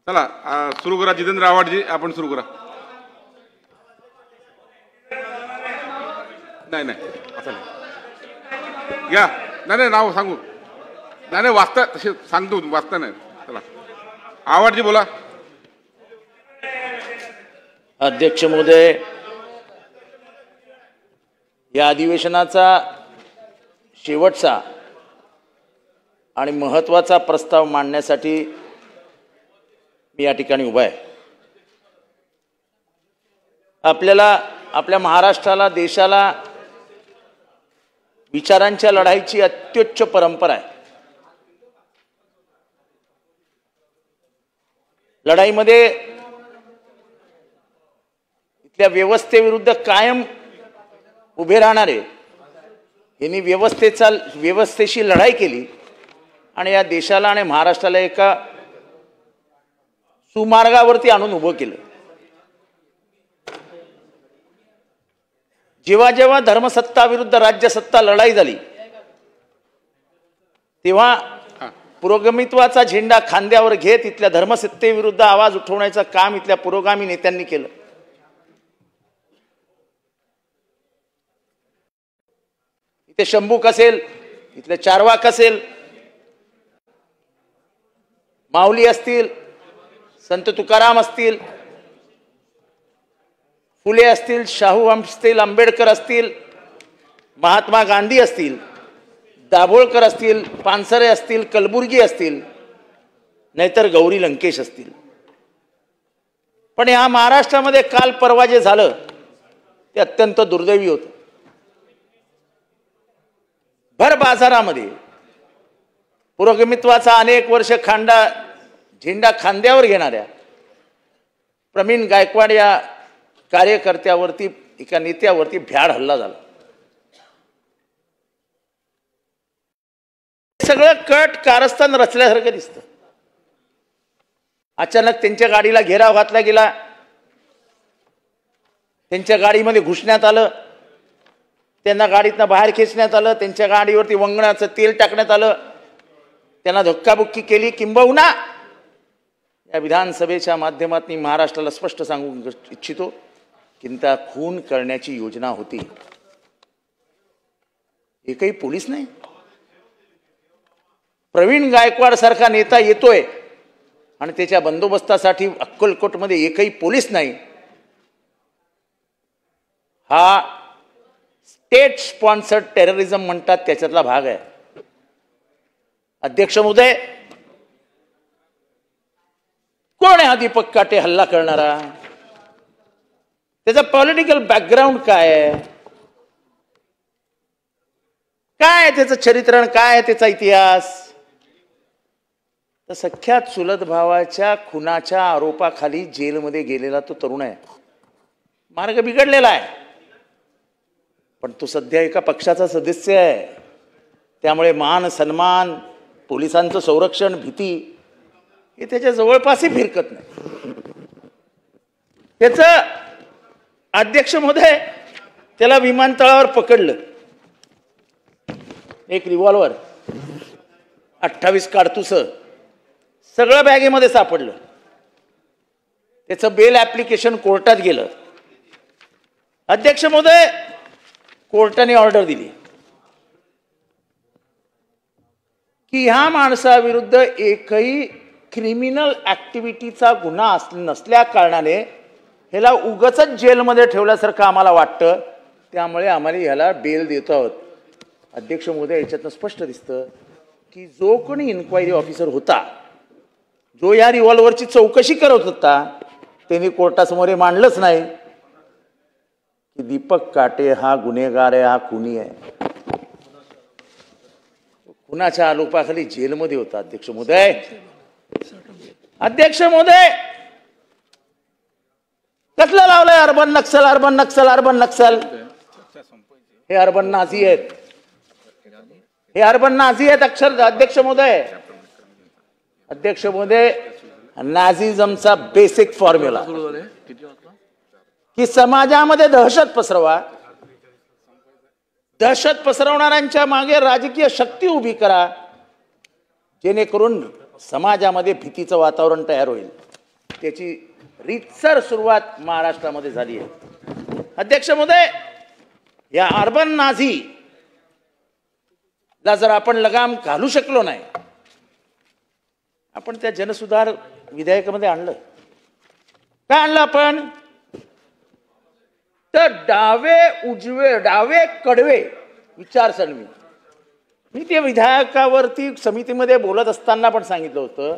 चला सुरू करा. जितेंद्र आव्हाडजी आपण सुरू करा. नाही नाही असं नाही घ्या. नाही नाही नाव सांगू. नाही नाही वाचता तसे सांगतो वाचता नाही. चला आव्हाडजी बोला. अध्यक्ष महोदय, या अधिवेशनाचा शेवटचा आणि महत्त्वाचा प्रस्ताव मांडण्यासाठी मी या ठिकाणी उभा आहे. आपल्याला, आपल्या महाराष्ट्राला, देशाला विचारांच्या लढाईची अत्युच्च परंपरा आहे. लढाईमध्ये इथल्या व्यवस्थेविरुद्ध कायम उभे राहणारे यांनी व्यवस्थेशी लढाई केली आणि या देशाला आणि महाराष्ट्राला एका सुमार्गावरती आणून उभं केलं. जेव्हा जेव्हा धर्मसत्ता विरुद्ध राज्यसत्ता लढाई झाली तेव्हा पुरोगामित्वाचा झेंडा खांद्यावर घेत इथल्या धर्मसत्तेविरुद्ध आवाज उठवण्याचं काम इथल्या पुरोगामी नेत्यांनी केलं. इथे शंभूक असेल, इथले चारवाक असेल, माऊली असतील, संत तुकाराम असतील, फुले असतील, शाहू असतील, आंबेडकर असतील, महात्मा गांधी असतील, दाभोळकर असतील, पानसरे असतील, कलबुर्गी असतील, नाहीतर गौरी लंकेश असतील. पण या महाराष्ट्रामध्ये काल परवा जे झालं ते अत्यंत दुर्दैवी होतं. भर बाजारामध्ये पुरोगामित्वाचा अनेक वर्ष झेंडा खांद्यावर घेणाऱ्या प्रवीण गायकवाड या कार्यकर्त्यावरती, एका नेत्यावरती भ्याड हल्ला झाला. सगळं कट कारस्थान रचल्यासारखं दिसतं. अचानक त्यांच्या गाडीला घेराव घातला गेला, त्यांच्या गाडीमध्ये घुसण्यात आलं, त्यांना गाडीतनं बाहेर खेचण्यात आलं, त्यांच्या गाडीवरती वंगणाचं तेल टाकण्यात आलं, त्यांना धक्काबुक्की केली. किंबहुना या विधानसभेच्या माध्यमातून महाराष्ट्राला स्पष्ट सांगू इच्छितो की त्या खून करण्याची योजना होती. एकही पोलीस नाही. प्रवीण गायकवाड सारखा नेता येतोय आणि त्याच्या बंदोबस्तासाठी अक्कलकोटमध्ये एकही पोलीस नाही. हा स्टेट स्पॉन्सर्ड टेररिझम म्हणतात त्याच्यातला भाग आहे. अध्यक्ष महोदय, कोण आहे हा दीपक काटे हल्ला करणारा? त्याचा पॉलिटिकल बॅकग्राऊंड काय आहे? काय आहे त्याचं चरित्रण? काय आहे त्याचा इतिहास? तर सख्या चुलत भावाच्या खुनाच्या आरोपाखाली जेलमध्ये गेलेला तो तरुण आहे. मार्ग बिघडलेला आहे, पण तो सध्या एका पक्षाचा सदस्य आहे. त्यामुळे मान सन्मान, पोलिसांचं संरक्षण, भीती हे त्याच्या जवळपासही फिरकत नाही. त्याचं अध्यक्ष महोदय, त्याला विमानतळावर पकडलं. एक रिव्हॉल्वर, 28 काडतुस सगळं बॅगेमध्ये सापडलं. त्याचं बेल ऍप्लिकेशन कोर्टात गेलं. अध्यक्ष महोदय, कोर्टाने ऑर्डर दिली की ह्या माणसाविरुद्ध एकही क्रिमिनल ऍक्टिव्हिटीचा गुन्हा नसल्या कारणाने ह्याला उगाचच जेलमध्ये ठेवल्यासारखं आम्हाला वाटतं, त्यामुळे आम्हाला ह्याला बेल देतो आहोत. अध्यक्ष महोदय, याच्यातनं स्पष्ट दिसतं की जो कोणी इन्क्वायरी ऑफिसर होता, जो या रिव्हॉल्वरची चौकशी करत होता, त्यांनी कोर्टासमोर मांडलंच नाही की दीपक काटे हा गुन्हेगार आहे, हा खुनी आहे. खुनाच्या आरोपाखाली जेलमध्ये होता. अध्यक्ष महोदय, अध्यक्ष महोदय, कसलं लावलंय urban Naxal, urban Naxal, urban Naxal? हे अर्बन नाझी आहेत, हे अर्बन नाझी आहेत अक्षर. अध्यक्ष महोदय, अध्यक्ष महोदय, नाझिझमचा बेसिक फॉर्म्युला की समाजामध्ये दहशत पसरवा, दहशत पसरवणाऱ्यांच्या मागे राजकीय शक्ती उभी करा, जेणेकरून समाजामध्ये भीतीचं वातावरण तयार होईल. त्याची रीतसर सुरुवात महाराष्ट्रामध्ये झाली आहे. अध्यक्ष महोदय, या अर्बन नाझी ला जर आपण लगाम घालू शकलो नाही, आपण त्या जनसुधार विधेयकामध्ये आणलं. काय आणलं आपण? तर डावे उजवे, डावे कडवे विचारसरणी. मी त्या विधेयकावरती समितीमध्ये बोलत असताना पण सांगितलं होतं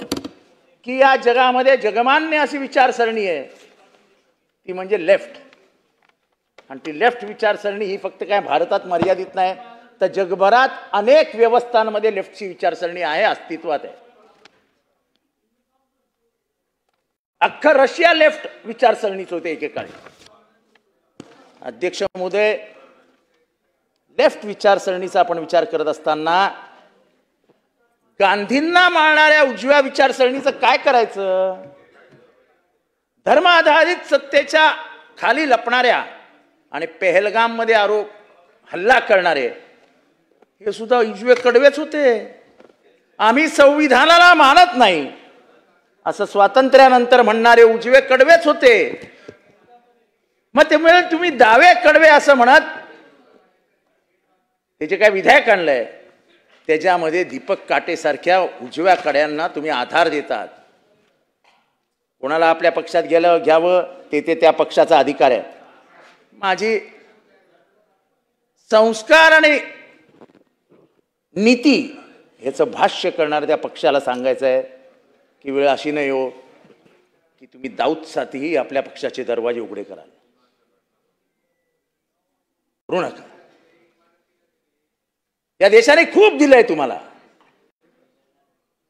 की या जगामध्ये जगमान्य अशी विचारसरणी आहे, ती म्हणजे लेफ्ट. आणि ती लेफ्ट विचारसरणी ही फक्त काय भारतात मर्यादित नाही, तर जगभरात अनेक व्यवस्थांमध्ये लेफ्टची विचारसरणी आहे, अस्तित्वात आहे. अख्खं रशिया लेफ्ट विचारसरणीच होते एकेकाळी. अध्यक्ष महोदय, लेफ्ट विचारसरणीचा आपण विचार करत असताना गांधींना मारणाऱ्या उजव्या विचारसरणीचं काय करायचं? धर्म आधारित सत्तेच्या खाली लपणाऱ्या आणि पेहलगाम मध्ये हल्ला करणारे हे सुद्धा उजवे कडवेच होते. आम्ही संविधानाला मानत नाही असं स्वातंत्र्यानंतर म्हणणारे उजवे कडवेच होते. मग त्यामुळे तुम्ही डावे कडवे असं म्हणत हे जे काय विधेयक आणलंय त्याच्यामध्ये दीपक काटेसारख्या उजव्या कड्यांना तुम्ही आधार देतात. कोणाला आपल्या पक्षात घ्यावं ते त्या पक्षाचा अधिकार आहे. माझी संस्कार आणि नीती याचं भाष्य करणाऱ्या त्या पक्षाला सांगायचं आहे की वेळ अशी नाही हो की तुम्ही दाऊदसाठीही आपल्या पक्षाचे दरवाजे उघडे कराल. करू नका. या देशाने खूप दिलंय तुम्हाला,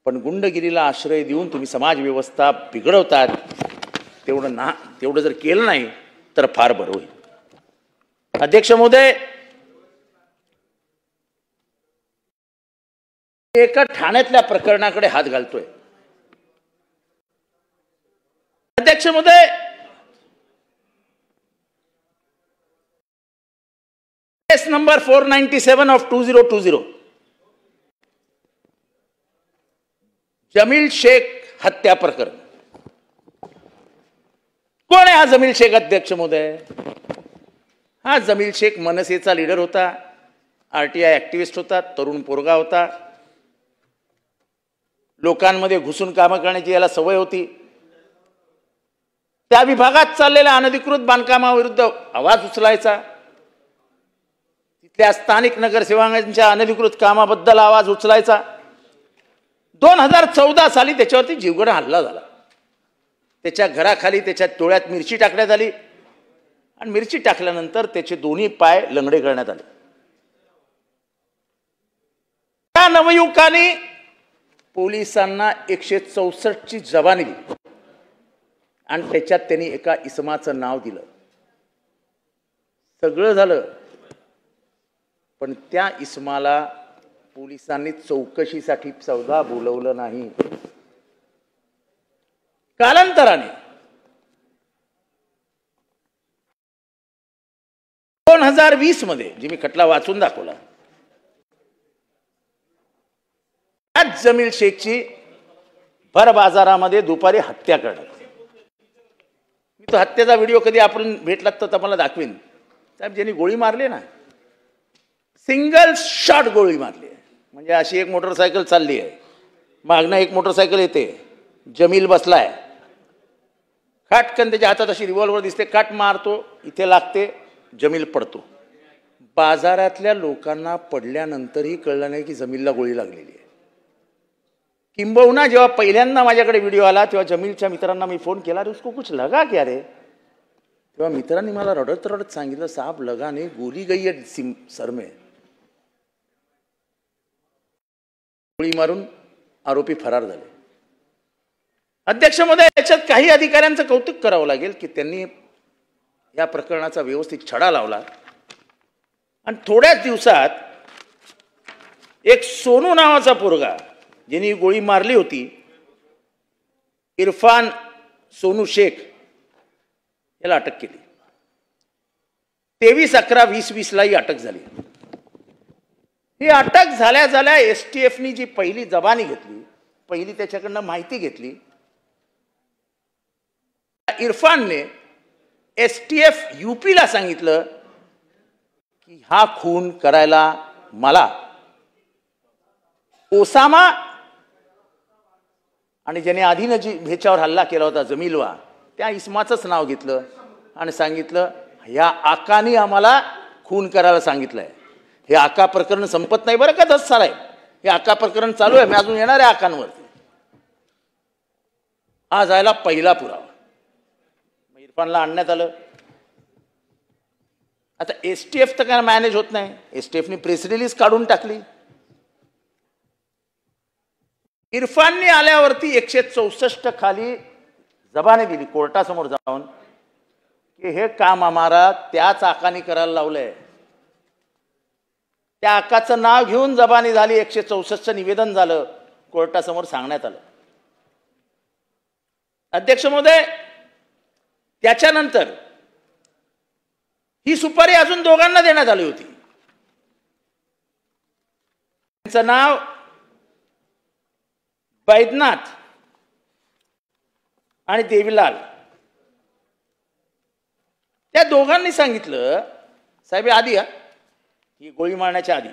पण गुंडगिरीला आश्रय देऊन तुम्ही समाज व्यवस्था बिघडवतात. तेवढं जर केलं नाही तर फार बरं होईल. अध्यक्ष महोदय, एका ठाण्यातल्या प्रकरणाकडे हात घालतोय. अध्यक्ष महोदय, केस नंबर 497 ऑफ 2020 जमील शेख हत्या प्रकरण. कोण आहे हा जमील शेख? अध्यक्ष महोदय, हा जमील शेख मनसेचा लीडर होता, आरटीआय ऍक्टिव्हिस्ट होता, तरुण पोरगा होता, लोकांमध्ये घुसून कामं करण्याची याला सवय होती. त्या विभागात चाललेल्या अनधिकृत बांधकामाविरुद्ध आवाज उचलायचा, तिथल्या स्थानिक नगरसेवकांच्या अनधिकृत कामाबद्दल आवाज उचलायचा. 2014 साली त्याच्यावरती जीवघेणा हल्ला झाला. त्याच्या घराखाली त्याच्या डोळ्यात मिरची टाकण्यात आली आणि मिरची टाकल्यानंतर त्याचे दोन्ही पाय लंगडे करण्यात आले. त्या नवयुवकाने पोलिसांना 164 ची जबानी दिली आणि त्याच्यात त्यांनी एका इसमाचं नाव दिलं. सगळं झालं, पण त्या इसमाला पोलिसांनी चौकशीसाठी सुद्धा बोलवलं नाही. कालांतराने 2020 मध्ये जे मी खटला वाचून दाखवला, त्याच जमील शेखची भर बाजारामध्ये दुपारी हत्या करण्यात. मी तो हत्येचा व्हिडिओ कधी आपण भेटलात तर तुम्हाला दाखवीन. साहेब, ज्यांनी गोळी मारली ना, सिंगल शॉट गोळी मारली आहे. म्हणजे अशी एक मोटरसायकल चालली आहे, मागणं एक मोटरसायकल येते, जमील बसलाय, खाटकन त्याच्या हातात अशी रिव्हॉल्वर दिसते, काट मारतो, इथे लागते, जमील पडतो. बाजारातल्या लोकांना पडल्यानंतरही कळलं नाही की जमीलला गोळी लागलेली आहे. किंबहुना जेव्हा पहिल्यांदा माझ्याकडे व्हिडिओ आला तेव्हा जमीलच्या मित्रांना मी फोन केला, अरे उसको कुछ लगा क्या रे? तेव्हा मित्रांनी मला रडत रडत सांगितलं, साहब लगा नहीं, गोली गई है सर में. गोळी मारून आरोपी फरार झाले. अध्यक्ष महोदय, याच्यात काही अधिकाऱ्यांचं कौतुक करावं लागेल की त्यांनी या प्रकरणाचा व्यवस्थित छडा लावला आणि थोड्याच दिवसात एक सोनू नावाचा पोरगा ज्यांनी गोळी मारली होती, इरफान सोनू शेख, याला अटक केली. 23/11/2020 ला ही अटक झाली. ही अटक झाल्या झाल्या एसटीएफनी जी पहिली जबानी घेतली, पहिली त्याच्याकडनं माहिती घेतली, इरफानने STF UPला सांगितलं की हा खून करायला मला ओसामा आणि ज्याने आधीनं जी ह्याच्यावर हल्ला केला होता जमीलवा त्या इस्माचंच नाव घेतलं आणि सांगितलं या आकानी आम्हाला खून करायला सांगितलंय. हे आका प्रकरण संपत नाही बरं का 10 साल आहे. हे आका प्रकरण चालू आहे. मी अजून येणार आहे आकांवरती. आज आयला पहिला पुरावा इरफानला आणण्यात आलं. आता STF तर काय मॅनेज होत नाही. STFने प्रेस रिलीज काढून टाकली. इरफानने आल्यावरती 164 खाली जबानी दिली कोर्टासमोर जाऊन की हे काम आम्हाला त्याच आकानी करायला लावलंय. त्या आकाचं नाव घेऊन जबानी झाली. 164 निवेदन झालं. कोर्टासमोर सांगण्यात आलं. अध्यक्ष महोदय, त्याच्यानंतर ही सुपारी अजून दोघांना देण्यात आली होती. त्यांचं नाव बैद्यनाथ आणि देवीलाल. त्या दोघांनी सांगितलं साहेब आधी ही गोळी मारण्याच्या आधी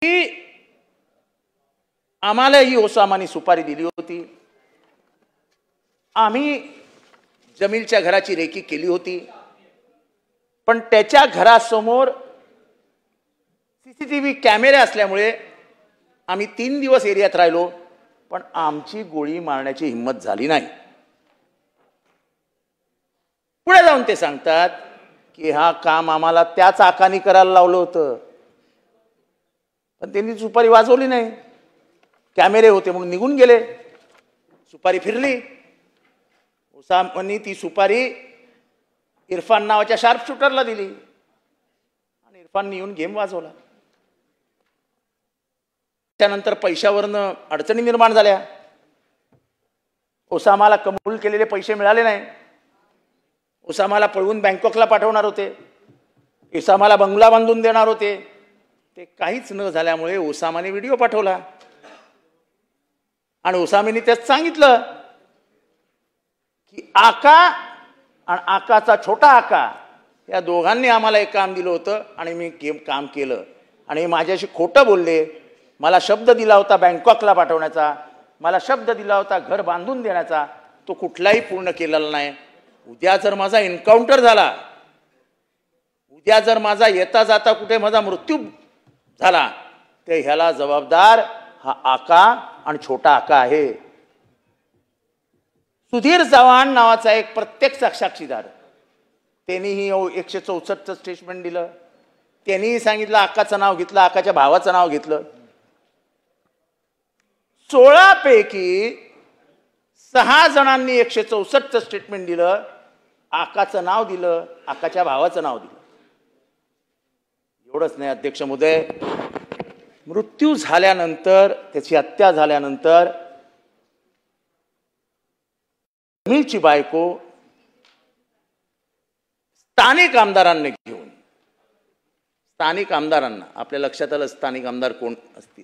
की आम्हाला ही ओसामानी सुपारी दिली होती. आम्ही जमीलच्या घराची रेकी केली होती. पण त्याच्या घरासमोर CCTV कॅमेरे असल्यामुळे आम्ही 3 दिवस एरियात राहिलो. पण आमची गोळी मारण्याची हिंमत झाली नाही. पुढे जाऊन ते सांगतात की हा काम आम्हाला त्याच आकानी करायला लावलं होतं. पण त्यांनी सुपारी वाजवली नाही. कॅमेरे होते म्हणून निघून गेले. सुपारी फिरली. ओसामानी ती सुपारी इरफान नावाच्या शार्प शूटरला दिली आणि इरफानने येऊन गेम वाजवला. त्यानंतर पैशावरनं अडचणी निर्माण झाल्या. ओसामाला कबूल केलेले पैसे मिळाले नाही. ओसामाला पळवून बँकॉकला पाठवणार होते. ओसामाला बंगला बांधून देणार होते. ते काहीच न झाल्यामुळे ओसामाने व्हिडिओ पाठवला आणि ओसामाने त्यात सांगितलं की आका आणि आकाचा छोटा आका या दोघांनी आम्हाला एक काम दिलं होतं आणि मी काम केलं आणि माझ्याशी खोटं बोलले. मला शब्द दिला होता बँकॉकला पाठवण्याचा. मला शब्द दिला होता घर बांधून देण्याचा. तो कुठलाही पूर्ण केलेला नाही. उद्या जर माझा एन्काउंटर झाला, उद्या जर माझा येता जाता कुठे माझा मृत्यू झाला, ते ह्याला जबाबदार हा आका आणि छोटा आका आहे. सुधीर चव्हाण नावाचा एक प्रत्यक्ष साक्षीदार, त्यांनीही 164चं स्टेटमेंट दिलं. त्यांनीही सांगितलं आकाचं नाव घेतलं, आकाच्या भावाचं नाव घेतलं. 16 पैकी 6 जणांनी 164चं स्टेटमेंट दिलं, आकाचं नाव दिलं, आकाच्या भावाचं नाव दिलं. एवढंच नाही अध्यक्ष महोदय, मृत्यू झाल्यानंतर, त्याची हत्या झाल्यानंतर जमीलची बायको स्थानिक आमदारांना घेऊन, स्थानिक आमदारांना, आपल्या लक्षात आलं स्थानिक आमदार कोण असतील,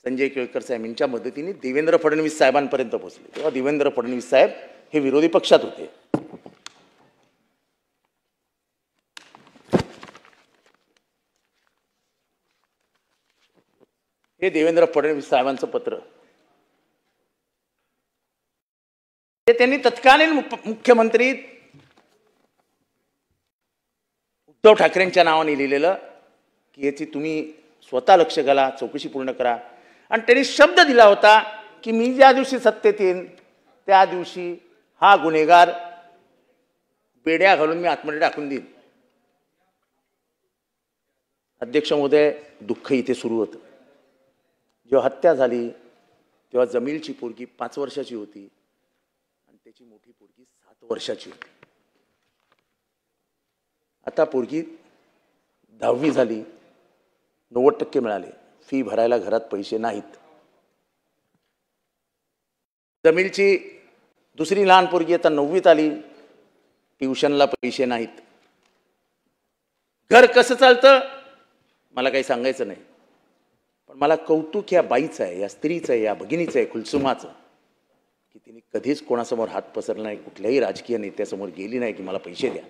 संजय केळकर साहेब यांच्या मदतीने देवेंद्र फडणवीस साहेबांपर्यंत पोहोचले. तेव्हा देवेंद्र फडणवीस साहेब हे विरोधी पक्षात होते. हे देवेंद्र फडणवीस साहेबांचं पत्र. ते त्यांनी तत्कालीन मुख्यमंत्री उद्धव ठाकरेंच्या नावाने लिहिलेलं की याची तुम्ही स्वतः लक्ष घाला, चौकशी पूर्ण करा. आणि त्यांनी शब्द दिला होता की मी ज्या दिवशी सत्तेत येईन त्या दिवशी हा गुन्हेगार बेड्या घालून मी आतमध्ये टाकून देईन. अध्यक्ष महोदय, दुःख इथे सुरू होतं. जेव्हा हत्या झाली तेव्हा जमीलची पोरगी 5 वर्षाची होती आणि त्याची मोठी पोरगी 7 वर्षाची होती. आता पोरगी 10वी झाली, 90% मिळाले. फी भरायला घरात पैसे नाहीत. जमीलची दुसरी लहान पोरगी आता 9वीत आली, ट्युशनला पैसे नाहीत. घर कसं चालतं मला काही सांगायचं नाही, पण मला कौतुक या बाईचं आहे, या स्त्रीचं आहे, या भगिनीचं आहे, कुलसुमाचं. तिने कधीच कोणासमोर हात पसरला नाही, कुठल्याही राजकीय नेत्यासमोर गेली नाही की मला पैसे द्या.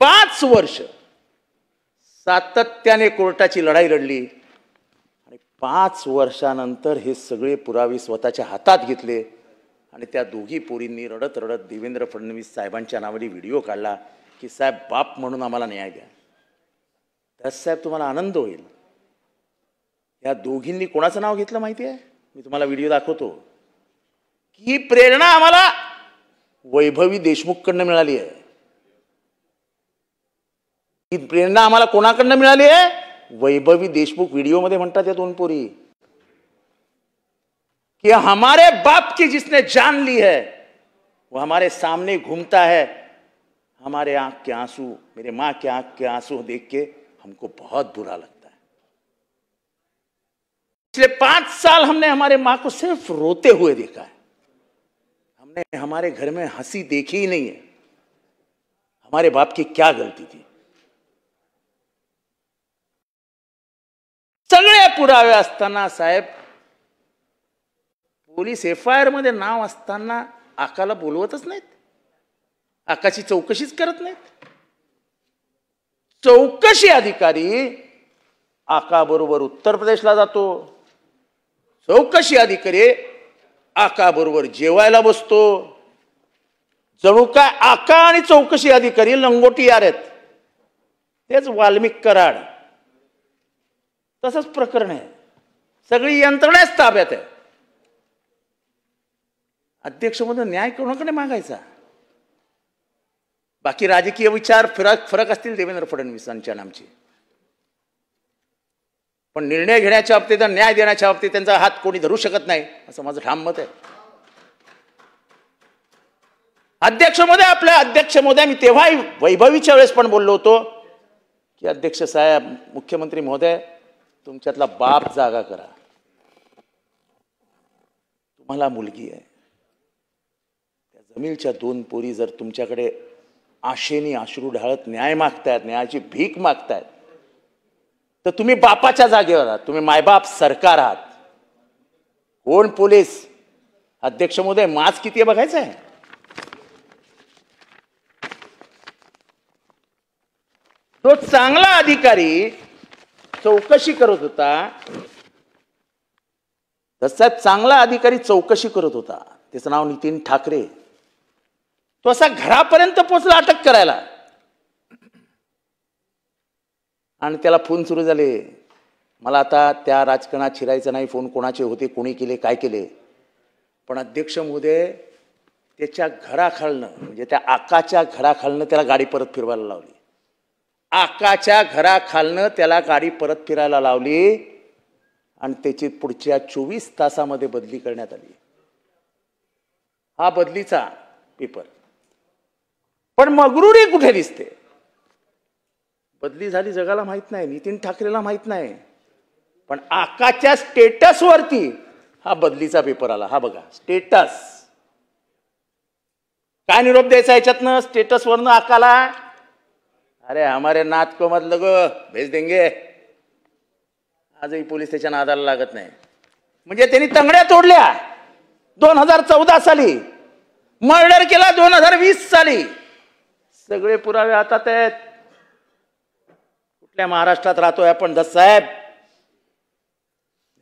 5 वर्ष सातत्याने कोर्टाची लढाई लढली आणि 5 वर्षानंतर हे सगळे पुरावे स्वतःच्या हातात घेतले आणि त्या दोघी पोरींनी रडत रडत देवेंद्र फडणवीस साहेबांच्या नावाने व्हिडिओ काढला की साहेब बाप म्हणून आम्हाला न्याय द्या. त्यास साहेब तुम्हाला आनंद होईल. या दोघींनी कोणाचं नाव घेतलं माहिती आहे? मी तुम्हाला व्हिडिओ दाखवतो. ही प्रेरणा आम्हाला वैभवी देशमुखकडनं मिळाली आहे. ही प्रेरणा आम्हाला कोणाकडनं मिळाली आहे? वैभवी देशमुख व्हिडिओमध्ये म्हणतात या 2 पोरी कि हमारे बाप की जिसने जान ली है वो हमारे सामने घूमता है. हमारे आंख के आंसू, मेरे माँ के आंख के आंसू देख के हमको बहुत बुरा लगता है. पिछले 5 साल हमने हमारे माँ को सिर्फ रोते हुए देखा है. हमने हमारे घर में हंसी देखी ही नहीं है. हमारे बाप की क्या गलती थी? सगळे पुरावे असताना साहेब, पोलीस FIR मध्ये नाव असताना आकाला बोलवतच नाहीत. आकाची चौकशीच करत नाहीत. चौकशी अधिकारी आका बरोबर उत्तर प्रदेशला जातो. चौकशी अधिकारी आका बरोबर जेवायला बसतो. जणू काय आका आणि चौकशी अधिकारी लंगोटी यार आहेत. तेच वाल्मिक कराड. तसंच प्रकरण आहे. सगळी यंत्रणाच ताब्यात आहे. अध्यक्ष म्हणून न्याय कोणाकडे मागायचा? बाकी राजकीय विचार फरक असतील देवेंद्र फडणवीसांच्या नामचे, पण निर्णय घेण्याच्या बाबतीत, न्याय देण्याच्या बाबतीत त्यांचा हात कोणी धरू शकत नाही असं माझं ठाम मत आहे. अध्यक्ष महोदय, आपल्या अध्यक्ष महोदय, मी तेव्हाही वैभवीच्या वेळेस पण बोललो होतो की अध्यक्ष साहेब, मुख्यमंत्री महोदय, तुमच्यातला बाप जागा करा. तुम्हाला मुलगी आहे. त्या जमीलच्या 2 पोरी जर तुमच्याकडे आशेने अश्रू ढाळत न्याय मागतायत, न्यायाची भीक मागतायत, तर तुम्ही बापाच्या जागेवर आहात. तुम्ही मायबाप सरकार आहात. कोण पोलीस? अध्यक्ष महोदय, माज किती आहे बघायचं आहे. तो चांगला अधिकारी चौकशी करत होता. साहेब, चांगला अधिकारी चौकशी करत होता. त्याचं नाव नितीन ठाकरे. तो असा घरापर्यंत पोहोचला अटक करायला, आणि त्याला फोन सुरू झाले. मला आता त्या राजकारणात शिरायचं नाही. फोन कोणाचे होते, कोणी केले, काय केले, पण अध्यक्ष महोदय, त्याच्या घराखालनं, म्हणजे त्या आकाच्या घराखालनं त्याला गाडी परत फिरवायला लावली. आकाच्या घराखालनं त्याला गाडी परत फिरायला लावली आणि त्याची पुढच्या 24 तासामध्ये बदली करण्यात आली. हा बदलीचा पेपर. पण मगरुरी कुठे दिसते? बदली झाली जगाला माहित नाही, नितीन ठाकरेला माहित नाही, पण आकाच्या स्टेटसवरती हा बदलीचा पेपर आला. हा बघा स्टेटस. काय निरोप द्यायचा याच्यातनं स्टेटसवरनं आकाला? अरे हमारे नात को मत लगो, भेज देंगे. आजही पोलीस त्याच्या नादाला लागत नाही. म्हणजे त्यांनी तंगड्या तोडल्या 2014 साली, मर्डर केला 2020 साली. सगळे पुरावे हातात आहेत. कुठल्या महाराष्ट्रात राहतोय आपण? दस साहेब,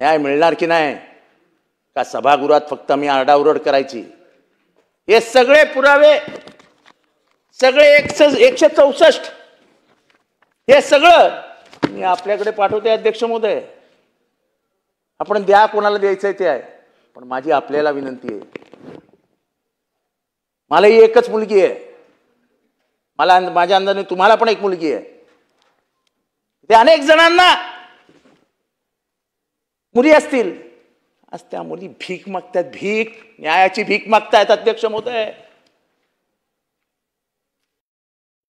न्याय मिळणार की नाही? का सभागृहात फक्त मी आरडाओरड करायची? हे सगळे पुरावे, सगळे 164, हे सगळं मी आपल्याकडे पाठवते अध्यक्ष महोदय. आपण द्या, कोणाला द्यायचंय ते आहे. पण माझी आपल्याला विनंती आहे, मला ही एकच मुलगी आहे. मला माझ्या अंदाजाने तुम्हाला पण एक मुलगी आहे. ते अनेक जणांना मुली असतील. आज त्या मुली भीक मागतात. भीक, न्यायाची भीक मागतायत अध्यक्ष महोदय.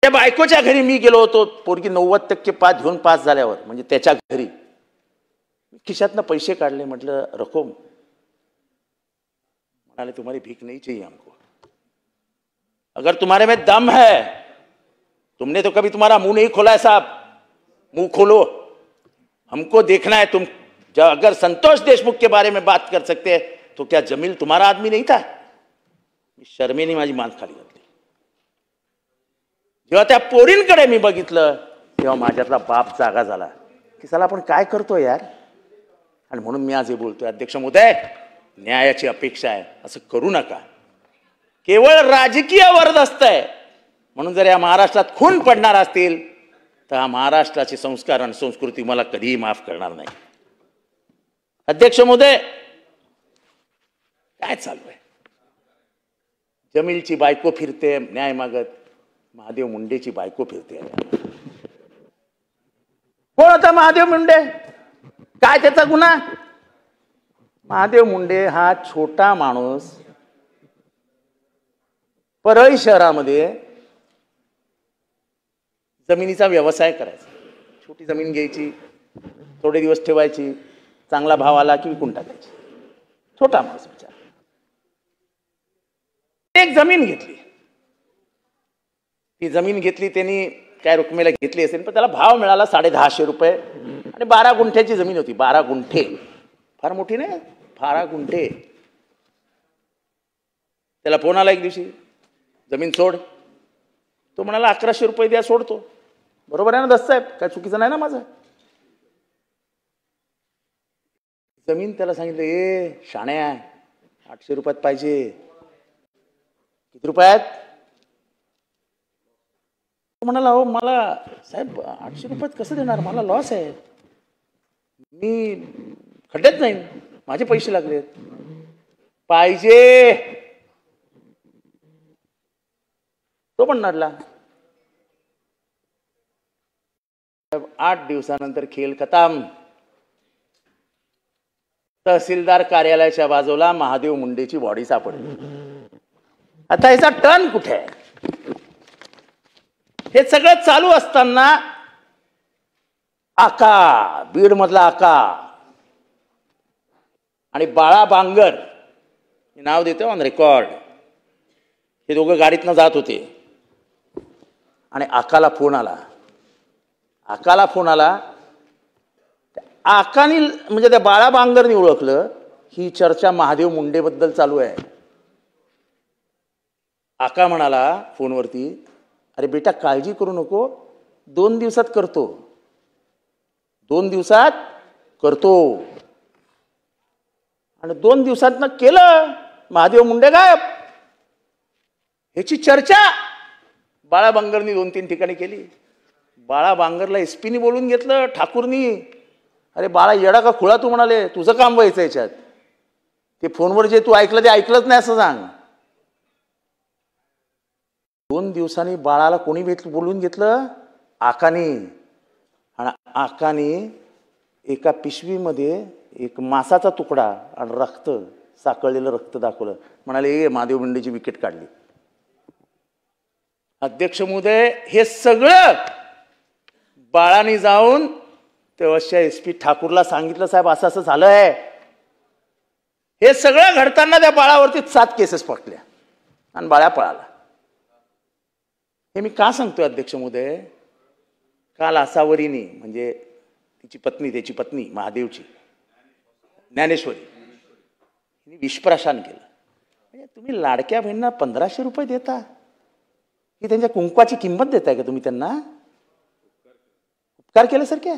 त्या बायकोच्या घरी मी गेलो होतो. पोरगी 90% पास घेऊन पास झाल्यावर, म्हणजे त्याच्या घरी खिशातनं पैसे काढले. म्हटलं रखो. म्हणाले तुम्हारी भीख नहीं चाहिए हमको. अगर तुम्हारे में दम है, तुमने तो कभी तुम्हारा मुंह नहीं खोला है साहब, मुंह खोलो. हमको देखना है तुम अगर संतोष देशमुख के बारे में बात कर सकते हैं तो क्या जमील तुम्हारा आदमी नहीं था? मी शर्मेने माझी मान खाली घातली. जेव्हा त्या पोरींकडे मी बघितलं तेव्हा माझ्यातला बाप जागा झाला की साला आपण काय करतो यार. आणि म्हणून मी आज हे बोलतोय, अध्यक्ष महोदय, न्यायाची अपेक्षा आहे, असं करू नका. केवळ राजकीय वरदस्त आहे म्हणून जर या महाराष्ट्रात खून पडणार असतील तर हा महाराष्ट्राचे संस्कार आणि संस्कृती मला कधीही माफ करणार नाही. अध्यक्ष महोदय, काय चालू आहे? जमीलची बायको फिरते न्याय मागत, महादेव मुंडेची बायको फिरते. कोण होता महादेव मुंडे? काय त्याचा गुन्हा? महादेव मुंडे हा छोटा माणूस परळी शहरामध्ये जमिनीचा व्यवसाय करायचा. छोटी जमीन घ्यायची, थोडे दिवस ठेवायची, चांगला भाव आला की विकून टाकायची. छोटा माणूस विचार. एक जमीन घेतली, ती जमीन घेतली त्यांनी काय रकमेला घेतली असेल, पण त्याला भाव मिळाला 1,650 रुपये आणि 12 गुंठ्याची जमीन होती. 12 गुंठे फार मोठी नाही, 12 गुंठे. त्याला फोन आला एक दिवशी, जमीन सोड. तो म्हणाला 1,100 रुपये द्या, सोडतो. बरोबर आहे ना दस साहेब, काय चुकीचं नाही ना माझं? जमीन त्याला सांगितलं, ए शाण्या, 800 रुपयात पाहिजे. किती रुपयात? तो म्हणाला, हो मला साहेब 800 रुपयात कसं देणार, मला लॉस आहे, मी खड्ड्यात नाही, माझे पैसे लागलेत, पाहिजे. तो पण नडला. 8 दिवसानंतर खेळ खतम. तहसीलदार कार्यालयाच्या बाजूला महादेव मुंडेची बॉडी सापडली. आता याचा टर्न कुठे आहे? हे सगळं चालू असताना आका, बीड मधला आका आणि बाळा बांगर, नाव देतो ऑन रेकॉर्ड, हे दोघं गाडीतनं जात होते आणि आकाला फोन आला. आकानी म्हणजे त्या बाळा बांगरनी ओळखलं ही चर्चा महादेव मुंडे बद्दल चालू आहे. आका म्हणाला फोनवरती, अरे बेटा काळजी करू नको, 2 दिवसात करतो, 2 दिवसात करतो. आणि 2 दिवसात केलं. महादेव मुंडे गायब. ह्याची चर्चा बाळा बांगरनी 2-3 ठिकाणी केली. बाळा बांगरला एसपीनी बोलून घेतलं, ठाकूरनी. अरे बाळा येडा का खुळा तू, म्हणाले तुझं काम व्हायचं याच्यात, ते फोनवर जे तू ऐकलं ते ऐकलंच नाही असं सांग. 2 दिवसांनी बाळाला कोणी बोलून घेतलं? आकानी. आणि आकानी एका पिशवीमध्ये एक मासाचा तुकडा आणि रक्त, साकळलेलं रक्त दाखवलं. म्हणाले ए महादेव मुंडेची विकेट काढली. अध्यक्ष महोदय, हे सगळं बाळानी जाऊन तेव्हा एसपी ठाकूरला सांगितलं, साहेब असं असं झालंय. हे सगळं घडताना त्या बाळावरती 7 केसेस पडल्या आणि बाळा पळाला. हे मी का सांगतोय अध्यक्ष महोदय? काल आसावरीनी, म्हणजे तिची पत्नी, त्याची पत्नी महादेवची ज्ञानेश्वरी, विषप्राशन केलं. म्हणजे तुम्ही लाडक्या बहिणींना 1500 रुपये देता की त्यांच्या कुंकवाची किंमत देताय का तुम्ही त्यांना? उपकार केल्यासारखे.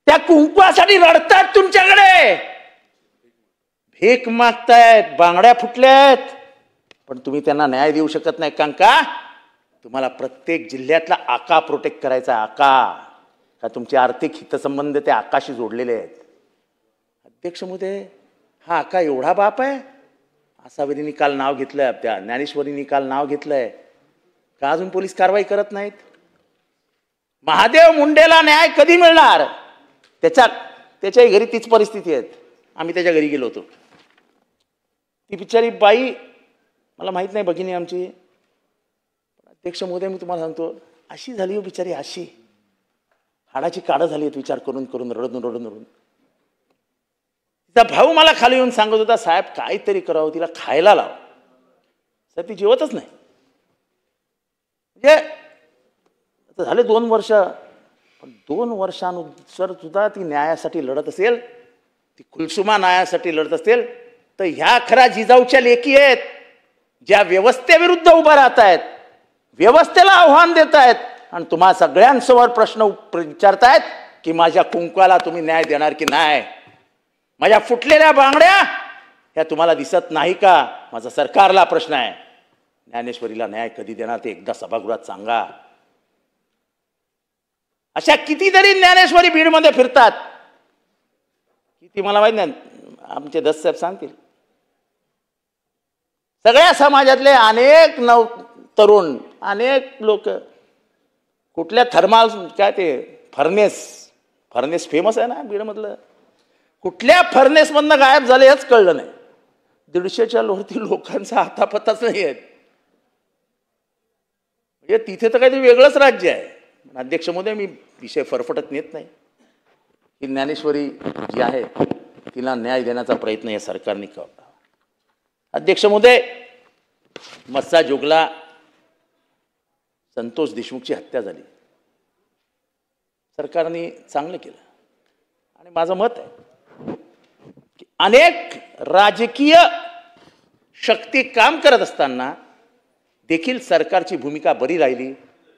त्या कुंकवासाठी रडतात तुमच्याकडे, भीक मागतायत, बांगड्या फुटल्यात, पण तुम्ही त्यांना न्याय देऊ शकत नाही. कारण का? तुम्हाला प्रत्येक जिल्ह्यातला आका प्रोटेक्ट करायचा. आका का तुमचे आर्थिक हितसंबंध त्या आकाशी जोडलेले आहेत. अध्यक्ष महोदय, हा आका एवढा बाप आहे? आसावरींनी काल नाव घेतलंय, त्या ज्ञानेश्वरींनी काल नाव घेतलंय, का अजून पोलीस कारवाई करत नाहीत? महादेव मुंडेला न्याय कधी मिळणार? त्याच्याही घरी तीच परिस्थिती आहे. आम्ही त्याच्या घरी गेलो होतो. ती बिचारी बाई, मला माहित नाही भगिनी आमची, अध्यक्ष महोदय मी तुम्हाला सांगतो, अशी झाली हो बिचारी, अशी हाडाची काढं झाली आहेत विचार करून करून, रडून रडून रडून. तिचा भाऊ मला खाली येऊन सांगत होता, साहेब काहीतरी करावं, तिला खायला लाव. साहेब ती जेवतच नाही. म्हणजे झाले 2 वर्ष, पण 2 वर्षानुसार सुद्धा ती न्यायासाठी लढत असेल ती कुलसुमा न्यायासाठी लढत असेल तर ह्या खऱ्या जिजाऊच्या लेकी आहेत, ज्या व्यवस्थेविरुद्ध उभा राहत आहेत, व्यवस्थेला आव्हान देत आहेत आणि तुम्हा सगळ्यांसमोर प्रश्न विचारतायत की माझ्या कुंकवाला तुम्ही न्याय देणार की नाही, माझ्या फुटलेल्या बांगड्या ह्या तुम्हाला दिसत नाही का? माझा सरकारला प्रश्न आहे, ज्ञानेश्वरीला न्याय कधी देणार ते एकदा सभागृहात सांगा. अशा कितीतरी ज्ञानेश्वरी बीडमध्ये फिरतात, किती मला माहित नाही, आमचे दससाहेब सांगतील. सगळ्या समाजातले अनेक तरुण, अनेक लोक कुठल्या थर्माल काय ते फर्नेस फेमस आहे ना बीडमधलं, कुठल्या फर्नेसमधनं गायब झाले हेच कळलं नाही. 150च्या वरती लोकांचा हातापत्ताच नाही आहेत. म्हणजे तिथे तर काहीतरी वेगळंच राज्य आहे. अध्यक्ष महोदय, मी विषय फरफटत नेत नाही. ही ज्ञानेश्वरी जी आहे तिला न्याय देण्याचा प्रयत्न या सरकारने करावा. अध्यक्ष महोदय, मस्सा जोगला संतोष देशमुखची हत्या झाली, सरकारने चांगलं केलं. आणि माझं मत आहे की अनेक राजकीय शक्ती काम करत असताना देखील सरकारची भूमिका बरी राहिली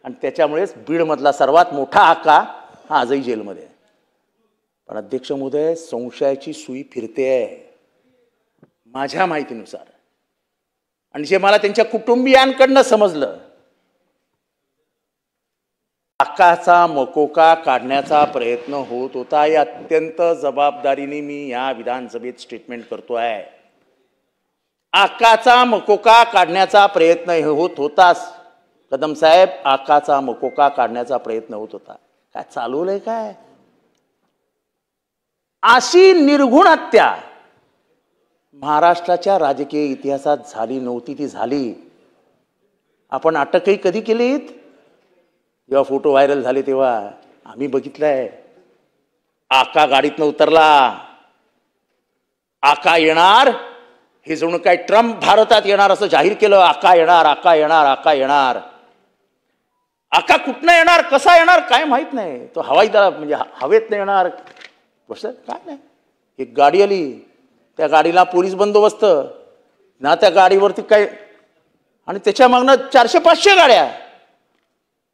आणि त्याच्यामुळेच बीडमधला सर्वात मोठा आका हा आजही जेलमध्ये आहे. पण अध्यक्ष महोदय, संशयाची सुई फिरते आहे माझ्या माहितीनुसार, आणि जे मला त्यांच्या कुटुंबियांकडनं समजलं, आकाचा मकोका काढण्याचा प्रयत्न होत होता. या अत्यंत जबाबदारीने मी या विधानसभेत स्टेटमेंट करतो आहे. आकाचा मकोका काढण्याचा प्रयत्न होत होताच कदम साहेब, आकाचा मकोका काढण्याचा प्रयत्न होत होता. काय चालवलंय काय? अशी निर्घुण हत्या महाराष्ट्राच्या राजकीय इतिहासात झाली नव्हती, ती झाली. आपण अटकही कधी केलीत? जेव्हा फोटो व्हायरल झाले तेव्हा आम्ही बघितलंय. आका गाडीतनं उतरला, आका येणार, हे जणू काय ट्रम्प भारतात येणार असं जाहीर केलं. आका येणार, आका येणार, आका येणार. आका कुठनं येणार, कसा येणार काय माहित नाही. तो हवाई दल म्हणजे हवेतनं येणार, बस काय नाही. एक गाडी आली, त्या गाडीला पोलीस बंदोबस्त ना, त्या गाडीवरती काय, आणि त्याच्या मागनं 400-500 गाड्या.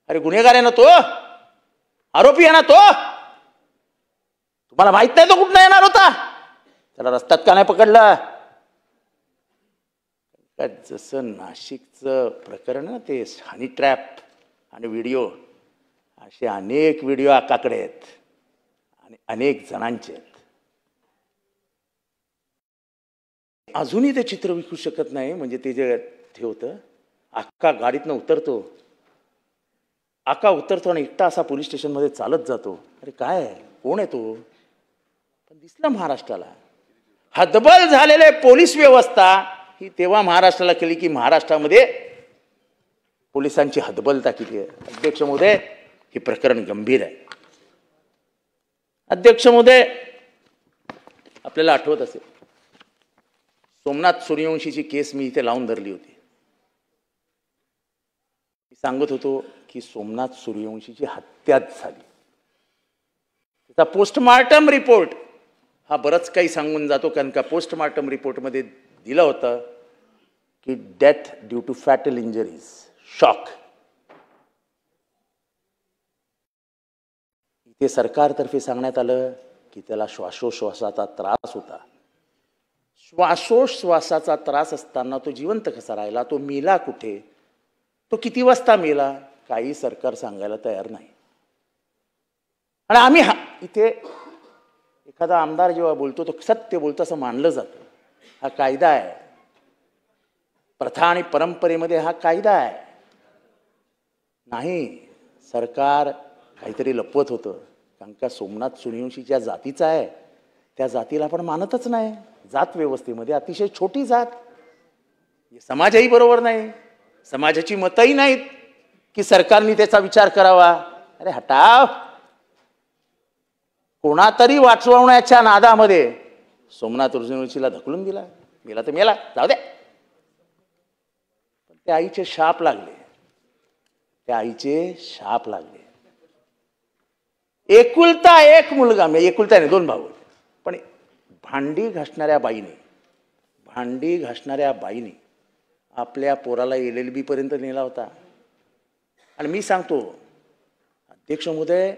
अरे गुन्हेगार आहे ना तो, आरोपी आहे ना तो, तुम्हाला माहित नाही तो कुठनं येणार होता? त्याला रस्त्यात का नाही पकडलं? जसं नाशिकचं प्रकरण ना, ते हनी ट्रॅप आणि व्हिडिओ, असे अनेक व्हिडिओ आकाकडे आहेत आणि अनेक जणांचे आहेत. अजूनही ते चित्र विकू शकत नाही. म्हणजे ते जे होतं, आका गाडीतनं उतरतो, आका उतरतो आणि एकटा असा पोलीस स्टेशनमध्ये चालत जातो. अरे काय, कोण आहे तो? पण दिसला महाराष्ट्राला. हतबल झालेले पोलीस व्यवस्था ही तेव्हा महाराष्ट्राला केली की महाराष्ट्रामध्ये पोलिसांची हतबलता किती आहे. अध्यक्ष महोदय, हे प्रकरण गंभीर आहे. अध्यक्ष महोदय, आपल्याला आठवत असेल, सोमनाथ सूर्यवंशीची केस मी इथे लावून धरली होती. मी सांगत होतो की सोमनाथ सूर्यवंशीची हत्याच झाली. त्याचा पोस्टमार्टम रिपोर्ट हा बरंच काही सांगून जातो, कारण का पोस्टमार्टम रिपोर्टमध्ये दिलं होतं की death due to fatal injuries, shock. इथे सरकारतर्फे सांगण्यात आलं की त्याला श्वासोश्वासाचा त्रास होता. श्वासोश्वासाचा त्रास असताना तो जिवंत कसा राहिला? तो मेला कुठे? तो किती वाजता मेला? काही सरकार सांगायला तयार नाही. आणि आम्ही इथे एखादा आमदार जेव्हा बोलतो तो सत्य बोलतो असं मानलं जातं. हा कायदा आहे, प्रथा आणि परंपरेमध्ये हा कायदा आहे. नाही, सरकार काहीतरी लपवत होतं. कारण का सोमनाथ सूर्यवंशी ज्या जातीचा आहे त्या जातीला आपण मानतच नाही. जात व्यवस्थेमध्ये अतिशय छोटी जात, समाजही बरोबर नाही, समाजाची मतही नाहीत की सरकारने त्याचा विचार करावा. अरे हटाव. कोणातरी वाचवण्याच्या नादामध्ये सोमनाथ सूर्यवंशीला ढकलून दिला. मेला तर मेला, जाऊ दे. पण त्या आईचे शाप लागले, त्या आईचे शाप लागले. एकुलता एक मुलगा, मी एकुलता नाही, 2 भाऊ, पण भांडी घासणाऱ्या बाईने आपल्या पोराला LLB पर्यंत नेला होता. आणि मी सांगतो अध्यक्ष महोदय,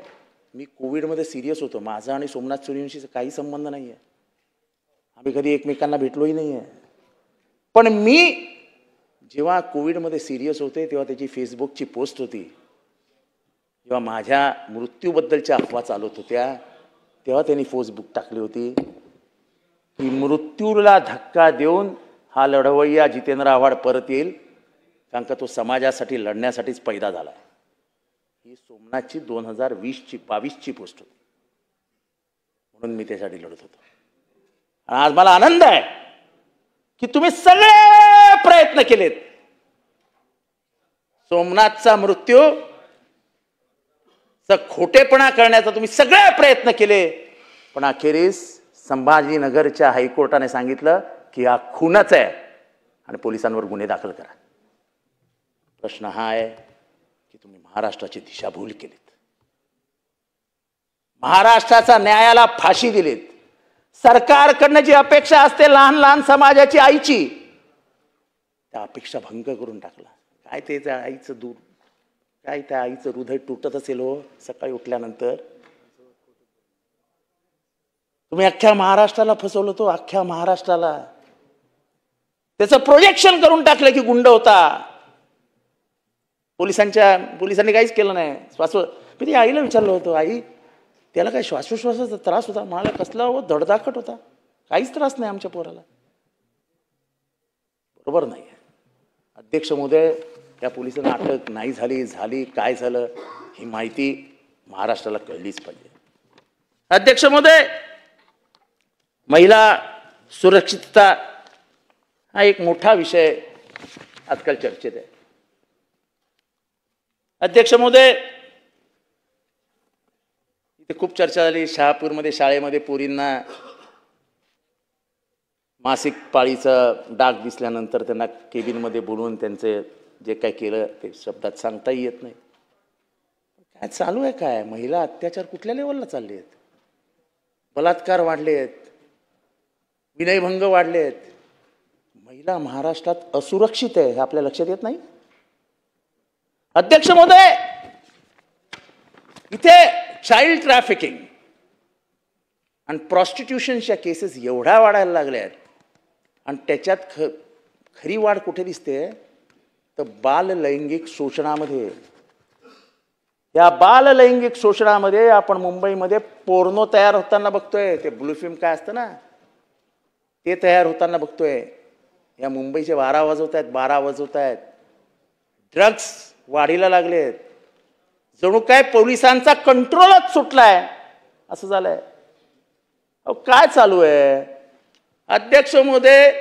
मी कोविडमध्ये सिरियस होतो. माझा आणि सोमनाथ सूर्यवंशीचा काही संबंध नाही आहे. आम्ही कधी एकमेकांना भेटलोही नाही आहे. पण मी जेव्हा कोविडमध्ये सिरियस होते तेव्हा त्याची फेसबुकची पोस्ट होती. जेव्हा माझ्या मृत्यूबद्दलच्या अफवा चालत होत्या तेव्हा त्यांनी फेसबुक टाकली होती की मृत्यूला धक्का देऊन हा लढवय्या जितेंद्र आव्हाड परत येईल, कारण का तो समाजासाठी लढण्यासाठीच पैदा झाला. ही सोमनाथची 2022ची पोस्ट होती. म्हणून मी त्यासाठी लढत होतो. आज मला आनंद आहे की तुम्ही सगळे प्रयत्न केलेत. सोमनाथचा मृत्यू खोटेपणा करण्याचा तुम्ही सगळे प्रयत्न केले, पण अखेरीस संभाजीनगरच्या हायकोर्टाने सांगितलं की हा खूनच आहे आणि पोलिसांवर गुन्हे दाखल करा. प्रश्न हा आहे की तुम्ही महाराष्ट्राची दिशाभूल केलीत. महाराष्ट्राचा न्यायाला फाशी दिलीत. सरकारकडनं जी अपेक्षा असते लहान लहान समाजाची आईची, त्या अपेक्षा भंग करून टाकला. काय ते त्या आईचं दूर, काय त्या आईचं हृदय तुटत असेल हो सकाळी उठल्यानंतर. तुम्ही अख्ख्या महाराष्ट्राला फसवलं. तो अख्ख्या महाराष्ट्राला त्याचं प्रोजेक्शन करून टाकलं की गुंड होता. पोलिसांनी काहीच केलं नाही. मी ती आईला विचारलं होतं, आई त्याला काय श्वासोश्वासाचा त्रास होता? मला कसला हो धडधाकट होता. काहीच त्रास नाही आमच्या पोराला. बरोबर नाही. अध्यक्ष महोदय, त्या पोलिसांना अटक नाही झाली काय झालं ही माहिती महाराष्ट्राला कळलीच पाहिजे. अध्यक्ष महोदय, महिला सुरक्षितता हा एक मोठा विषय आजकाल चर्चेत आहे. अध्यक्ष महोदय, इथे खूप चर्चा झाली. शहापूरमध्ये शाळेमध्ये पोरींना मासिक पाळीचा डाग दिसल्यानंतर त्यांना केबिनमध्ये बोलवून त्यांचे जे काय केलं ते शब्दात सांगताही येत नाही. काय चालू आहे? काय महिला अत्याचार कुठल्या लेवलला चालले आहेत? बलात्कार वाढले आहेत, विनयभंग वाढले आहेत. महिला महाराष्ट्रात असुरक्षित आहे हे आपल्या लक्षात येत नाही. अध्यक्ष महोदय, इथे चाइल्ड ट्रॅफिकिंग आणि प्रॉस्टिट्यूशनच्या केसेस एवढ्या वाढायला लागल्या आहेत आणि त्याच्यात खरी वाढ कुठे दिसते तर बाल लैंगिक शोषणामध्ये. या बाल लैंगिक शोषणामध्ये आपण मुंबईमध्ये पोर्नो तयार होताना बघतोय. ते ब्लू फिल्म काय असतं ना, ते तयार होताना बघतोय. या मुंबईचे 12 वाजवत आहेत. ड्रग्स वाढीला लागलेत. जणू काय पोलिसांचा कंट्रोलच सुटलाय असं झालंय. काय चालू आहे? अध्यक्ष महोदय,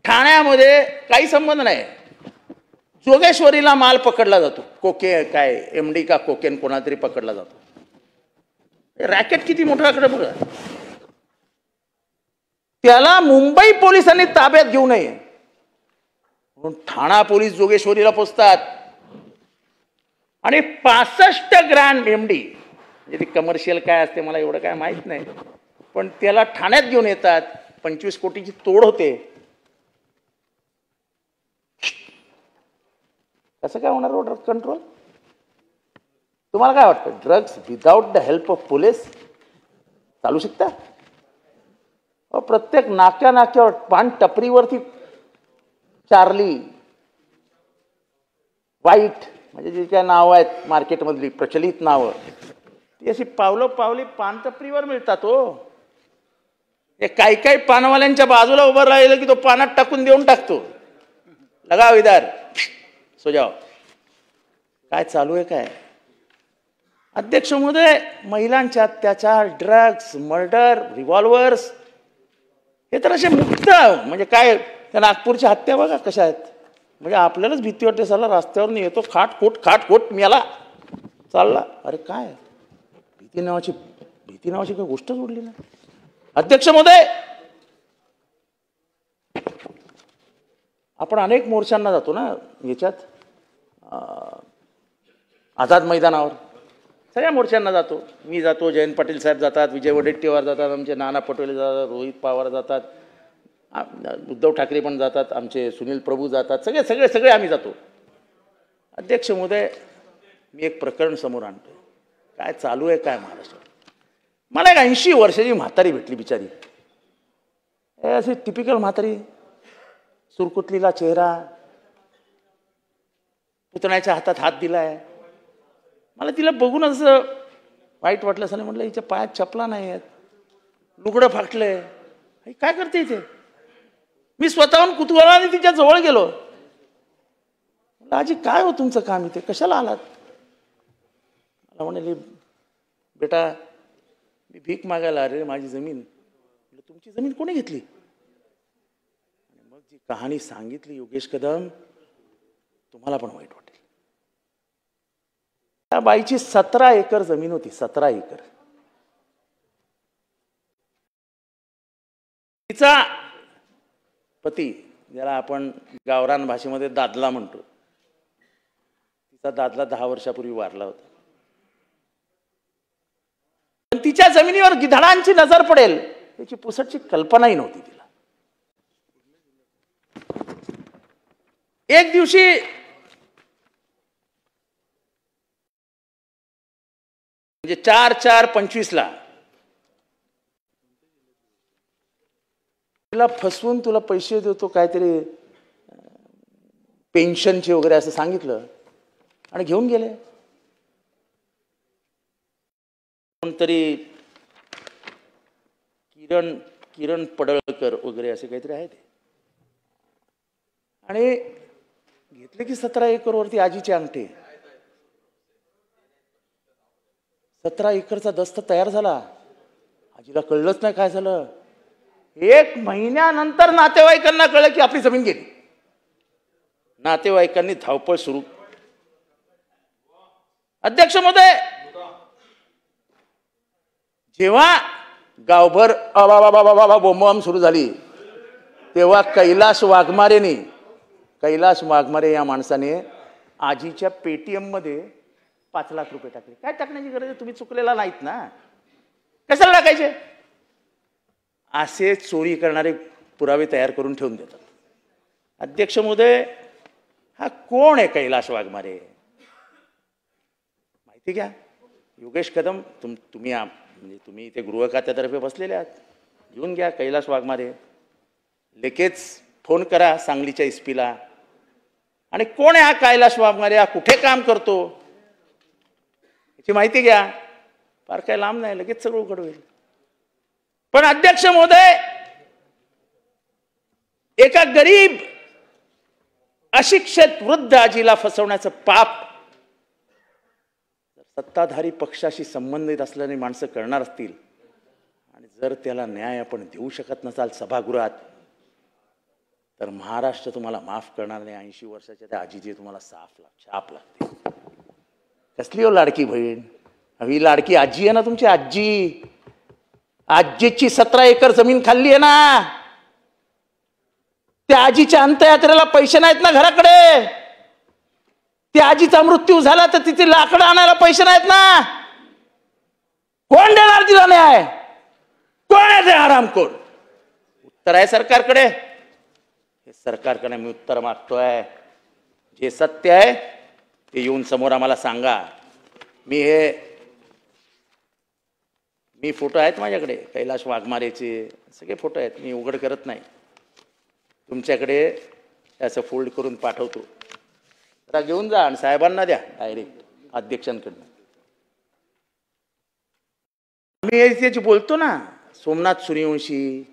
ठाण्यामध्ये काही संबंध नाही. जोगेश्वरीला माल पकडला जातो. काय MD का कोकेन कोणातरी पकडला जातो. रॅकेट किती मोठ्याकडे बघा. त्याला मुंबई पोलिसांनी ताब्यात घेऊ नये म्हणून ठाणा पोलीस जोगेश्वरीला पोचतात आणि 65 ग्रॅम MD, म्हणजे ती कमर्शियल काय असते मला एवढं काय माहित नाही, पण त्याला ठाण्यात घेऊन येतात. 25 कोटीची तोड होते. कसं काय होणार ड्रग कंट्रोल? तुम्हाला काय वाटतं? Drugs without the help of police चालू शकता? प्रत्येक नाक्यावर पान टपरीवरती चार्ली, वाईट, म्हणजे जी काय नावं आहेत मार्केटमधली प्रचलित नावं, ती अशी पावली पान टपरीवर मिळतात. हो, हे काही पानवाल्यांच्या बाजूला उभं राहिलं की तो पानात टाकून देऊन टाकतो. लगाव इधर, सो जाओ. काय चालू आहे काय? अध्यक्ष महोदय, महिलांचे अत्याचार, ड्रग्स, मर्डर, रिव्हॉल्वर्स हे तर असे मुक्त, म्हणजे काय त्या नागपूरच्या हत्या बघा कशा आहेत. म्हणजे आपल्यालाच भीती वाटते. साला रस्त्यावरून येतो खाटखोट मेला चालला. अरे काय भीती नावाची काही गोष्टच उडली ना. अध्यक्ष महोदय, आपण अनेक मोर्चांना जातो ना याच्यात, आझाद मैदानावर. सगळ्या मोर्चांना जातो. मी जातो, जयंत पाटील साहेब जातात, विजय वडेट्टीवार जातात, आमचे नाना पटोले जातात, रोहित पवार जातात, उद्धव ठाकरे पण जातात, आमचे सुनील प्रभू जातात, सगळे सगळे सगळे आम्ही जातो. अध्यक्ष महोदय, मी एक प्रकरण समोर आणतो. काय चालू आहे काय महाराष्ट्रात. मला एक 80 वर्षाची म्हातारी भेटली बिचारी. अशी टिपिकल म्हातारी, सुरकुतलीला चेहरा, पुतण्याच्या हातात हात दिलाय. मला तिला बघून असं वाईट वाटलं. असं म्हटलं हिच्या पायात चपला नाही आहेत, लुगडं फाटलंय, काय करते इथे. मी स्वतःहून कुतूहलाने तिच्या जवळ गेलो. आजी काय हो तुमचं काम इथे, कशाला आलात. मला म्हणाली बेटा मी भीक मागायला अरे माझी जमीन. तुमची जमीन कोणी घेतली. मग जी कहाणी सांगितली योगेश कदम, तुम्हाला पण वाईट वाटेल. त्या बाईची 17 एकर जमीन होती. 17 एकर. तिचा पती, ज्याला आपण गावरान भाषेमध्ये दादला म्हणतो, तिचा दादला 10 वर्षापूर्वी वारला होता. पण तिच्या जमिनीवर गिधाडांची नजर पडेल त्याची पुसटची कल्पनाही नव्हती तिला. एक दिवशी म्हणजे 4/4/25 तिला फसवून तुला पैसे देतो काहीतरी पेन्शनचे वगैरे असं सांगितलं आणि घेऊन गेले. कोणतरी किरण पडळकर वगैरे असे काहीतरी आहे ते. आणि घेतले की 17 एकरवरती आजीचे अंगठे. 17 एकरचा दस्त तयार झाला. आजीला कळलंच नाही काय झालं. 1 महिन्यानंतर नातेवाईकांना कळलं की आपली जमीन गेली. नातेवाईकांनी धावपळ सुरू. अध्यक्ष महोदय, जेव्हा गावभर बोंबाबोंब सुरू झाली तेव्हा कैलास वाघमारे या माणसाने आजीच्या पेटीएम मध्ये 5 लाख रुपये टाकले. काय टाकण्याची गरज आहे, तुम्ही चुकलेला नाहीत ना, कशाला टाकायचे. असे चोरी करणारे पुरावे तयार करून ठेवून देतात. अध्यक्ष महोदय, हा कोण आहे कैलास वाघमारे माहिती घ्या. योगेश कदम, तुम्ही म्हणजे तुम्ही इथे गृह खात्यातर्फे बसलेले आहात, घेऊन घ्या कैलास वाघमारे. लगेच फोन करा सांगलीच्या एसपीला. आणि कोण आहे हा कैलास वाघमारे, हा कुठे काम करतो याची माहिती घ्या. फार काय लांब नाही, लगेच सगळं उघड होईल. पण अध्यक्ष महोदय, एका गरीब अशिक्षित वृद्ध आजीला फसवण्याचं पाप सत्ताधारी पक्षाशी संबंधित असल्याने माणसं करणार असतील आणि जर त्याला न्याय आपण देऊ शकत नसाल सभागृहात, तर महाराष्ट्र तुम्हाला माफ करणार नाही. 80 वर्षाच्या त्या आजीची तुम्हाला छाप लागते. कसली हो लाडकी बहीण. ही लाडकी आजी आहे ना तुमची आजी. आजीची 17 एकर जमीन खाल्ली आहे ना. त्या आजीच्या अंत्ययात्रेला पैसे नाहीत ना घराकडे. त्या आजीचा मृत्यू झाला तर तिथे लाकडं आणायला पैसे नाहीत ना. कोण देणार तिला न्याय. कोण आहे ते हरामखोर. उत्तर आहे सरकारकडे. हे सरकारकडे मी उत्तर मागतोय. जे सत्य आहे ते येऊन समोर आम्हाला सांगा. मी फोटो आहेत माझ्याकडे कैलास वाघमारेचे सगळे फोटो आहेत. मी उघड करत नाही. तुमच्याकडे त्याचं फोल्ड करून पाठवतो. जरा घेऊन जा आणि साहेबांना द्या डायरेक्ट अध्यक्षांकडनं. मी याची बोलतो ना, सोमनाथ सूर्यवंशी,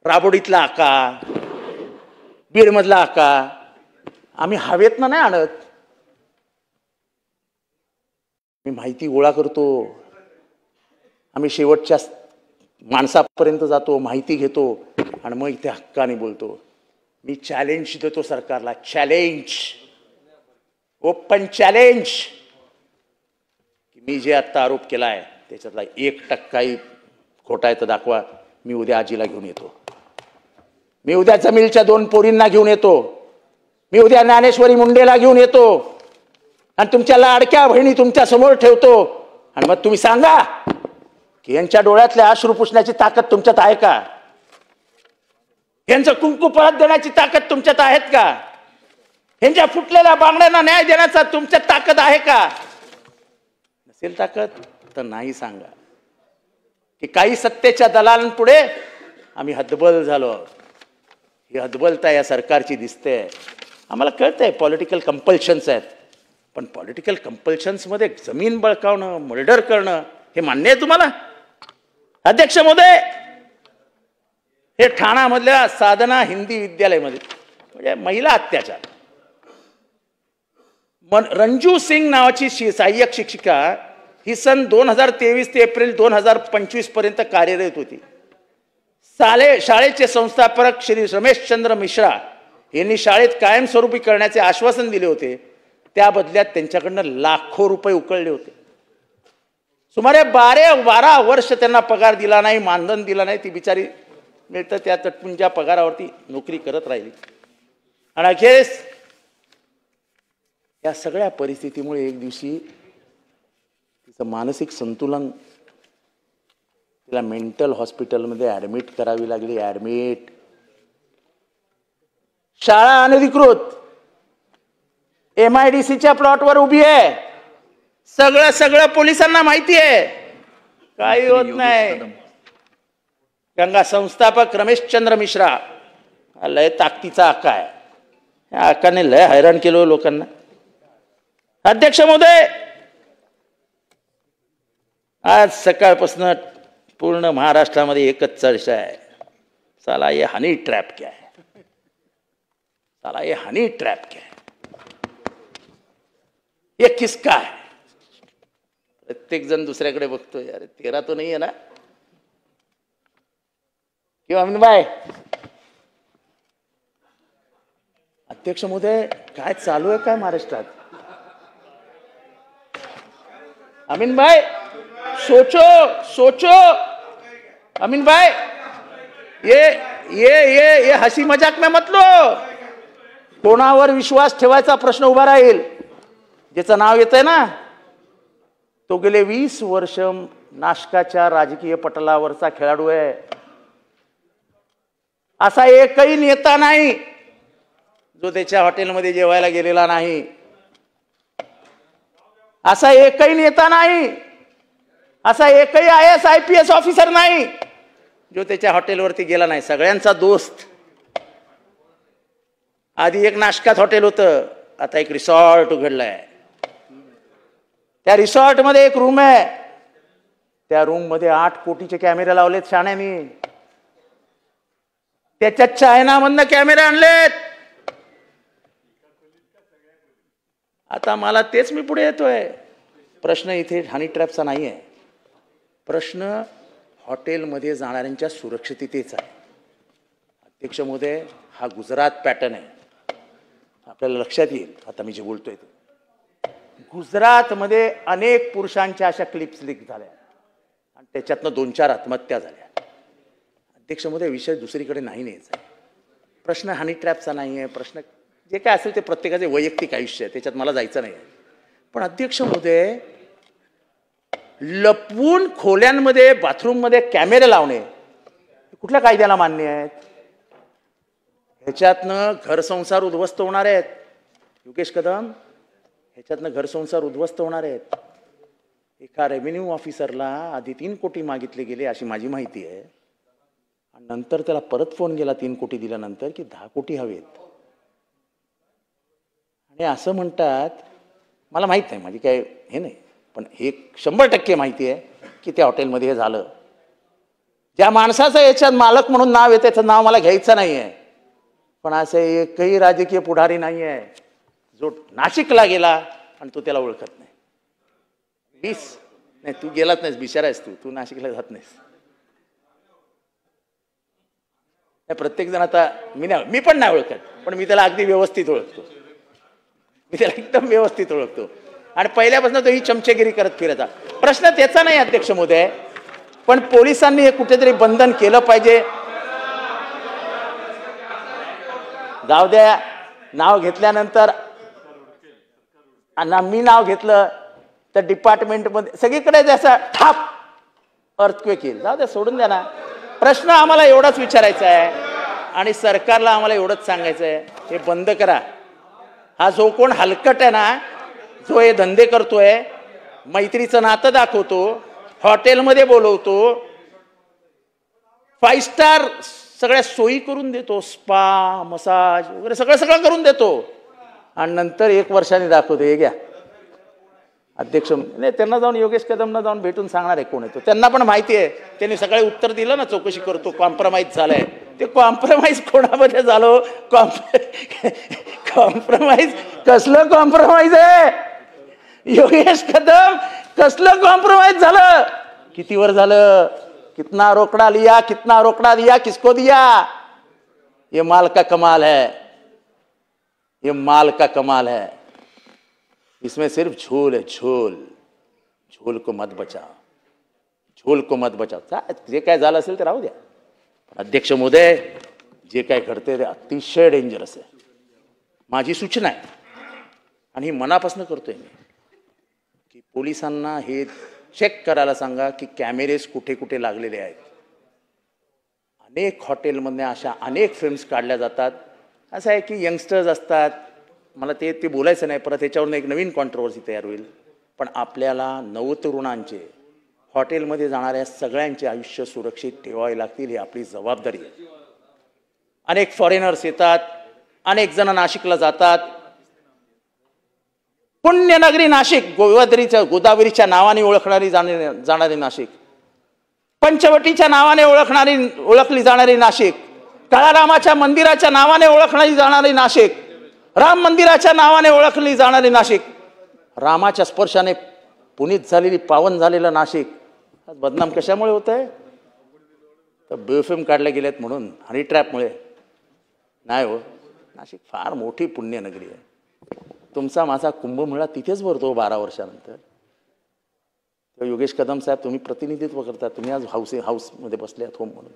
राबोडीतला आका, बीडमधला आका, आम्ही हवेतनं नाही आणत. मी माहिती गोळा करतो. आम्ही शेवटच्या माणसापर्यंत जातो, माहिती घेतो आणि मग इथे हक्काने बोलतो. मी चॅलेंज देतो सरकारला. चॅलेंज, ओपन चॅलेंज, की मी जे आत्ता आरोप केलाय त्याच्यातला 1% खोटा आहे तर दाखवा. मी उद्या आजीला घेऊन येतो. मी उद्या जमीलच्या 2 पोरींना घेऊन येतो. मी उद्या ज्ञानेश्वरी मुंडेला घेऊन येतो. आणि तुमच्या लाडक्या बहिणी तुमच्या समोर ठेवतो आणि मग तुम्ही सांगा की यांच्या डोळ्यातल्या अश्रू पुसण्याची ताकद तुमच्यात आहे का? यांचं कुंकू परत देण्याची ताकद तुमच्यात आहेत का? यांच्या फुटलेल्या बांगड्यांना न्याय देण्याचा तुमच्यात ताकद आहे का? नसेल ताकद तर नाही सांगा की काही सत्तेच्या दलालांपुढे आम्ही हतबल झालो आहोत. ही हतबलता या सरकारची दिसते. आम्हाला कळतंय पॉलिटिकल कंपल्शन्स आहेत, पण पॉलिटिकल कंपल्शन्समध्ये जमीन बळकावणं, मर्डर करणं हे मान्य आहे तुम्हाला? अध्यक्ष महोदय, हे ठाण्यामधल्या साधना हिंदी विद्यालयामध्ये म्हणजे महिला अत्याचार, रंजू सिंग नावाची सहाय्यक शिक्षिका ही सन 2023 ते एप्रिल 2025 पर्यंत कार्यरत होती. शाळेचे संस्थापक श्री रमेशचंद्र मिश्रा यांनी शाळेत कायमस्वरूपी करण्याचे आश्वासन दिले होते. त्या बदल्यात त्यांच्याकडनं लाखो रुपये उकळले होते. सुमारे 12 वर्ष त्यांना पगार दिला नाही, मानधन दिला नाही. ती बिचारी मिळतं त्या तटपुंज्या पगारावरती नोकरी करत राहिली. आणि अखेर या सगळ्या परिस्थितीमुळे एक दिवशी तिचं मानसिक संतुलन, तिला मेंटल हॉस्पिटलमध्ये ऍडमिट करावी लागली. ऍडमिट. शाळा अनधिकृत MIDCच्या प्लॉटवर उभी आहे. सगळं पोलिसांना माहिती आहे. काही होत नाही. गंगा संस्थापक रमेशचंद्र मिश्रा लय ताकदीचा आका आहे. या आकाने लय हैराण केलं लोकांना. अध्यक्ष महोदय, आज सकाळपासून पूर्ण महाराष्ट्रामध्ये एकच चर्चा आहे, साला ये हनी ट्रॅप क्या है, साला ये हनी ट्रॅप क्या है, ये किसका है? प्रत्येक जण दुसऱ्याकडे बघतोय. अरे तेरा तो नाही आहे ना? किंवा अमीन भाई. अध्यक्ष महोदय, काय चालू आहे काय महाराष्ट्रात? अमीन भाई, सोचो अमीन भाई, ये हसी मजाक में मत लो. कोणावर विश्वास ठेवायचा प्रश्न उभा राहील. ज्याचं नाव येतंय ना, तो गेले 20 वर्ष नाशकाच्या राजकीय पटलावरचा खेळाडू आहे. असा एकही नेता नाही जो त्याच्या हॉटेलमध्ये जेवायला गेलेला नाही. असा एकही नेता नाही, असा एकही IAS IPS ऑफिसर नाही जो त्याच्या हॉटेलवरती गेला नाही. सगळ्यांचा दोस्त. आधी एक नाशकात हॉटेल होतं, आता एक रिसॉर्ट उघडलाय. त्या रिसॉर्टमध्ये एक रूम आहे. त्या रूम मध्ये 8 कोटीचे कॅमेरे लावलेत शाण्यानी. त्याच्या चायनामधनं कॅमेरे आणलेत. आता मला तेच मी पुढे येतोय. प्रश्न इथे हनी ट्रॅपचा नाही आहे. प्रश्न हॉटेलमध्ये जाणाऱ्यांच्या सुरक्षिततेचा आहे. अध्यक्ष महोदय, हा गुजरात पॅटर्न आहे. आपल्याला लक्षात येईल आता मी जे बोलतोय ते. गुजरातमध्ये अनेक पुरुषांच्या अशा क्लिप्स लीक झाल्या आणि त्याच्यातनं 2-4 आत्महत्या झाल्या. अध्यक्ष महोदय, विषय दुसरीकडे नाही न्यायचा. प्रश्न हनी ट्रॅपचा नाही आहे. प्रश्न जे काय असेल ते प्रत्येकाचे वैयक्तिक आयुष्य आहे, त्याच्यात मला जायचं नाही. पण अध्यक्ष महोदय, लपवून खोल्यांमध्ये बाथरूममध्ये कॅमेरे लावणे कुठल्या कायद्याला मान्य आहेत? ह्याच्यातनं घरसंसार उद्ध्वस्त होणार आहेत. योगेश कदम, ह्याच्यातनं घरसंसार उद्ध्वस्त होणार आहेत. एका रेव्हेन्यू ऑफिसरला आधी 3 कोटी मागितले गेले अशी माझी माहिती आहे. आणि नंतर त्याला परत फोन गेला 3 कोटी दिल्यानंतर की 10 कोटी हवेत. आणि असं म्हणतात, मला माहित नाही, माझी काय हे नाही, पण हे 100% माहिती आहे की त्या हॉटेलमध्ये हे झालं. ज्या माणसाचं याच्यात मालक म्हणून नाव येतं त्याचं नाव मला घ्यायचं नाही आहे, पण असं एकही राजकीय पुढारी नाही आहे जो नाशिकला गेला आणि तू त्याला ओळखत नाही. नाही, तू गेलाच नाहीस, बिचारा आहेस तू नाशिकला जात नाहीस. प्रत्येक जण आता मी पण नाही ओळखत, पण मी त्याला अगदी व्यवस्थित ओळखतो. मी त्याला एकदम व्यवस्थित ओळखतो. आणि पहिल्यापासून तो ही चमचेगिरी करत फिरता. प्रश्न त्याचा नाही अध्यक्ष महोदय, पण पोलिसांनी हे कुठेतरी बंधन केलं पाहिजे. जाऊ द्या, नाव घेतल्यानंतर आणि मी नाव घेतलं तर डिपार्टमेंटमध्ये सगळीकडे जसा ठाप अर्थक्वेक येईल. जाऊ द्या, सोडून द्या ना. प्रश्न आम्हाला एवढाच विचारायचा आहे आणि सरकारला आम्हाला एवढंच सांगायचं आहे, हे बंद करा. हा जो कोण हलकट आहे ना, जो हे धंदे करतोय, मैत्रीचं नातं दाखवतो, हॉटेलमध्ये बोलवतो, 5 स्टार सगळ्या सोयी करून देतो, स्पा मसाज वगैरे सगळं सगळं करून देतो, आणि नंतर 1 वर्षाने दाखवतो हे घ्या अध्यक्ष. नाही, त्यांना जाऊन योगेश कदमना जाऊन भेटून सांगणार आहे कोण आहे तो. त्यांना पण माहिती आहे, त्यांनी सकाळी उत्तर दिलं ना, चौकशी करतो, कॉम्प्रोमाइज झालंय. ते कॉम्प्रोमाइज कोणामध्ये झालं? कॉम्प्रोमाइज कसलं कॉम्प्रोमाइज आहे? योगेश कदम कसलं कॉम्प्रोमाइज झालं? किती वर झालं? कितना रोकड़ा लिया, कितना रोकड़ा दिया, किसको दिया? ये माल का कमाल है, ये माल का कमाल है. इसमें सिर्फ झोल है, झोल. झोल को मत बचाओ, झोल को मत बचाओ. जे काय झालं असेल ते राहू द्या. अध्यक्ष महोदय, जे काय घडते ते अतिशय डेंजरस आहे. माझी सूचना आहे आणि ही मनापासून करतोय मी, की पोलिसांना हे चेक करायला सांगा की कॅमेरेज कुठे कुठे लागलेले आहेत. अनेक हॉटेलमध्ये अशा अनेक फिल्म्स काढल्या जातात. असं आहे की यंगस्टर्स असतात, मला ते बोलायचं नाही, परत त्याच्यावरून एक नवीन कॉन्ट्रोवर्सी तयार होईल. पण आपल्याला नवतरुणांचे, हॉटेलमध्ये जाणाऱ्या सगळ्यांचे आयुष्य सुरक्षित ठेवावे लागतील, ही आपली जबाबदारी आहे. अनेक फॉरेनर्स येतात, अनेक जण नाशिकला जातात. पुण्यनगरी नाशिक, गोदावरीच्या नावाने ओळखणारी जाणारी नाशिक, पंचवटीच्या नावाने ओळखली जाणारी नाशिक, काळारामाच्या मंदिराच्या नावाने ओळखली जाणारी नाशिक, राम मंदिराच्या नावाने ओळखली जाणारी नाशिक, रामाच्या स्पर्शाने पुनीत झालेली, पावन झालेलं नाशिक आज बदनाम कशामुळे होत आहे? तर बेफिल्म काढल्या गेल्यात म्हणून, हनी ट्रॅपमुळे नाही हो. नाशिक फार मोठी पुण्यनगरी आहे. तुमचा माझा कुंभमेळा तिथेच भरतो 12 वर्षानंतर. तर योगेश कदम साहेब, तुम्ही प्रतिनिधित्व करता, तुम्ही आज हाऊसमध्ये बसले आहात होम म्हणून.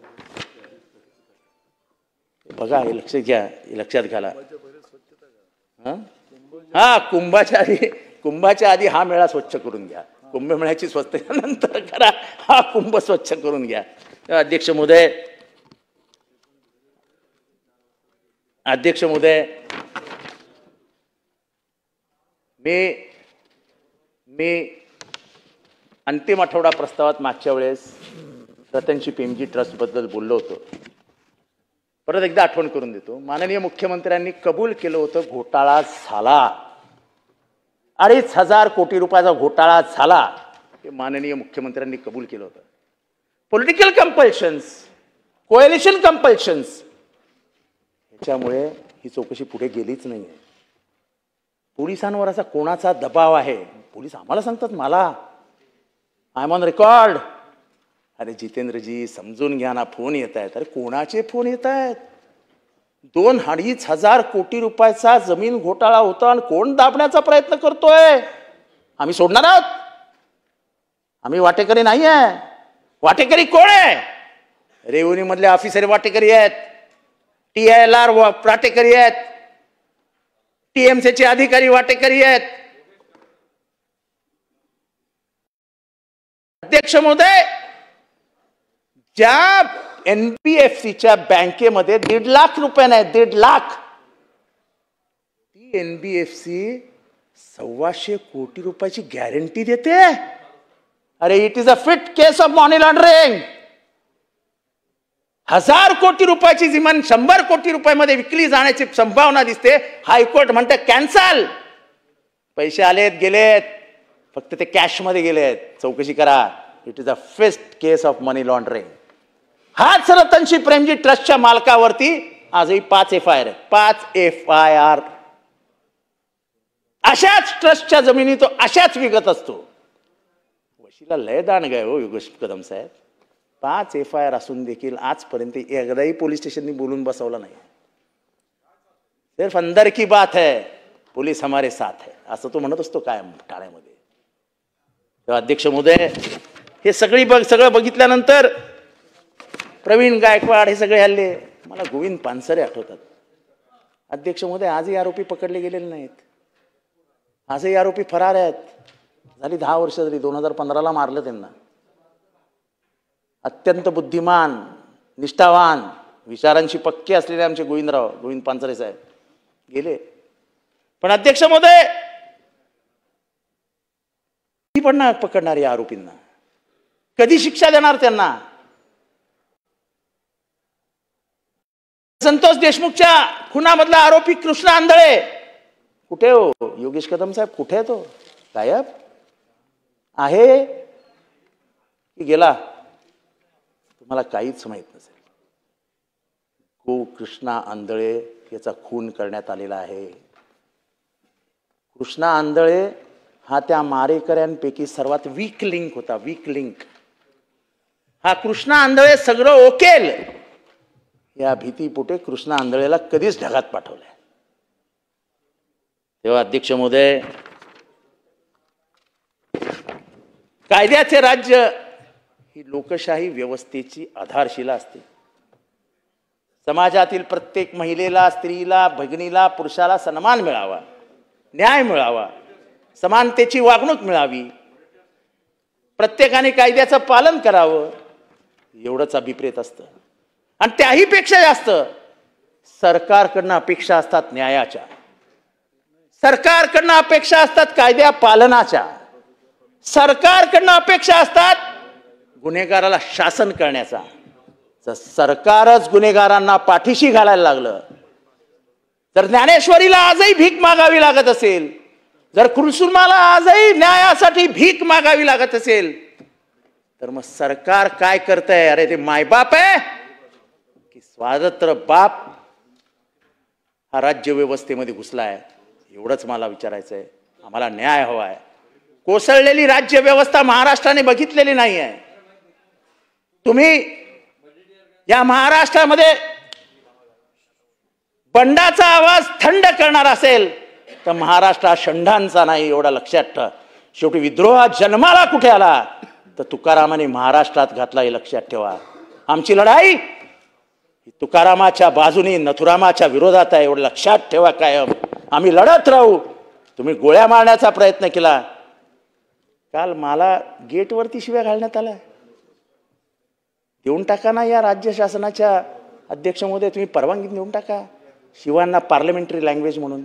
बघा, हे लक्ष घ्या, हे लक्षात घाला. हा, कुंभाच्या आधी हा मेळा स्वच्छ करून घ्या. कुंभमेळ्याची स्वच्छता नंतर करा, हा कुंभ स्वच्छ करून घ्या. अध्यक्ष महोदय, मी अंतिम आठवडा प्रस्तावात मागच्या वेळेस रतनजी पेमजी ट्रस्टबद्दल बोललो होतो. परत एकदा आठवण करून देतो. माननीय मुख्यमंत्र्यांनी कबूल केलं होतं, घोटाळा झाला, 2,500 कोटी रुपयाचा घोटाळा झाला, हे माननीय मुख्यमंत्र्यांनी कबूल केलं होतं. पॉलिटिकल कंपल्शन्स, कोएलिशन कंपल्शन्स, ह्याच्यामुळे ही चौकशी पुढे गेलीच नाही. पोलिसांवर असा कोणाचा दबाव आहे? पोलीस आम्हाला सांगतात, मला आय एम ऑन रेकॉर्ड. अरे जितेंद्रजी, समजून घ्या ना, फोन येत आहेत. अरे कोणाचे फोन येत आहेत? 2,500 कोटी रुपयाचा जमीन घोटाळा होता आणि कोण दाबण्याचा प्रयत्न करतोय? आम्ही सोडणार आहोत? आम्ही वाटेकरी नाही आहे. वाटेकरी कोण आहे? रेव्हेन्यू मधले ऑफिसर वाटेकरी आहेत, TILR वाटेकरी आहेत, TMCचे अधिकारी वाटेकरी आहेत. अध्यक्ष महोदय, ज्या NBFCच्या बँकेमध्ये 1.5 लाख रुपये नाही, 1.5 लाख, ती NBFC 1,200 कोटी रुपयाची गॅरंटी देते. अरे it is a fit case of money laundering. 1,000 कोटी रुपयाची जमीन 100 कोटी रुपयामध्ये विकली जाण्याची संभावना दिसते. हायकोर्ट म्हणते कॅन्सल. पैसे आलेत गेलेत, फक्त ते कॅशमध्ये गेलेत, चौकशी करा. It is a first case of money laundering. हाच रतनजी प्रेमजी ट्रस्टच्या मालकावरती आजही 5 FIR आहेत. 5 FIR. अशाच ट्रस्टच्या जमिनी तो अशाच विकत असतो. वशीला लय दान गाय हो योगेश कदम साहेब. 5 FIR असून देखील आजपर्यंत एकदाही पोलीस स्टेशननी बोलून बसवलं नाही. सिर्फ अंदर की बात है, पोलीस हमारे साथ है, असं तो म्हणत असतो कायम ठाण्यामध्ये. तेव्हा अध्यक्ष महोदय, हे सगळं बघितल्यानंतर प्रवीण गायकवाड हे सगळे हल्ले, मला गोविंद पानसरे आठवतात. अध्यक्ष महोदय, आजही आरोपी पकडले गेलेले नाहीत. आजही आरोपी फरार आहेत. झाली 10 वर्ष झाली. 2015ला मारलं त्यांना. अत्यंत बुद्धिमान, निष्ठावान, विचारांशी पक्के असलेले आमचे गोविंद पानसरे साहेब गेले. पण अध्यक्ष महोदय, कधी पण पकडणार या आरोपींना? कधी शिक्षा देणार त्यांना? संतोष देशमुखच्या खुनामधला आरोपी कृष्णा आंधळे कुठे हो? योगेश कदम साहेब कुठे आहे? तो गायब आहे की गेला? तुम्हाला काहीच माहित नसेल. कृष्णा आंधळे याचा खून करण्यात आलेला आहे. कृष्णा आंधळे हा त्या मारेकऱ्यांपैकी सर्वात वीक लिंक होता. Weak link. हा कृष्णा आंधळे सगळं ओकेल या भीतीपोटे कृष्णा आंधळेला कधीच ढगात पाठवलंय. तेव्हा अध्यक्ष महोदय, कायद्याचे राज्य ही लोकशाही व्यवस्थेची आधारशिला असते. समाजातील प्रत्येक महिलेला, स्त्रीला, भगिनीला, पुरुषाला सन्मान मिळावा, न्याय मिळावा, समानतेची वागणूक मिळावी, प्रत्येकाने कायद्याचं पालन करावं, एवढंच अभिप्रेत असतं. आणि त्याही पेक्षा जास्त सरकारकडनं अपेक्षा असतात न्यायाच्या, सरकारकडनं अपेक्षा असतात कायद्या पालनाच्या, सरकारकडनं अपेक्षा असतात गुन्हेगाराला शासन करण्याचा. जर सरकारच गुन्हेगारांना पाठीशी घालायला लागलं, जर ज्ञानेश्वरीला आजही भीक मागावी लागत असेल, जर कुलसुमाला आजही न्यायासाठी भीक मागावी लागत असेल, तर मग सरकार काय करतंय? अरे ते मायबाप आहे की स्वातंत्र्य बाप हा राज्य व्यवस्थेमध्ये घुसलाय? एवढंच मला विचारायचंय. आम्हाला न्याय हवाय. कोसळलेली राज्य व्यवस्था महाराष्ट्राने बघितलेली नाही आहे. तुम्ही या महाराष्ट्रामध्ये बंडाचा आवाज थंड करणार असेल तर महाराष्ट्र हा षंडांचा नाही, एवढा लक्षात ठेवा. शेवटी विद्रोह जन्माला कुठे आला तर तुकारामाने महाराष्ट्रात घातला, हे लक्षात ठेवा. आमची लढाई तुकारामाच्या बाजूने, नथुरामाच्या विरोधात आहे, एवढं लक्षात ठेवा. कायम आम्ही लढत राहू. तुम्ही गोळ्या मारण्याचा प्रयत्न केला. काल मला गेटवरती शिव्या घालण्यात आल्या. देऊन टाका ना या राज्य शासनाच्या अध्यक्ष महोदय, तुम्ही परवानगी देऊन टाका शिवांना पार्लमेंटरी लँग्वेज म्हणून.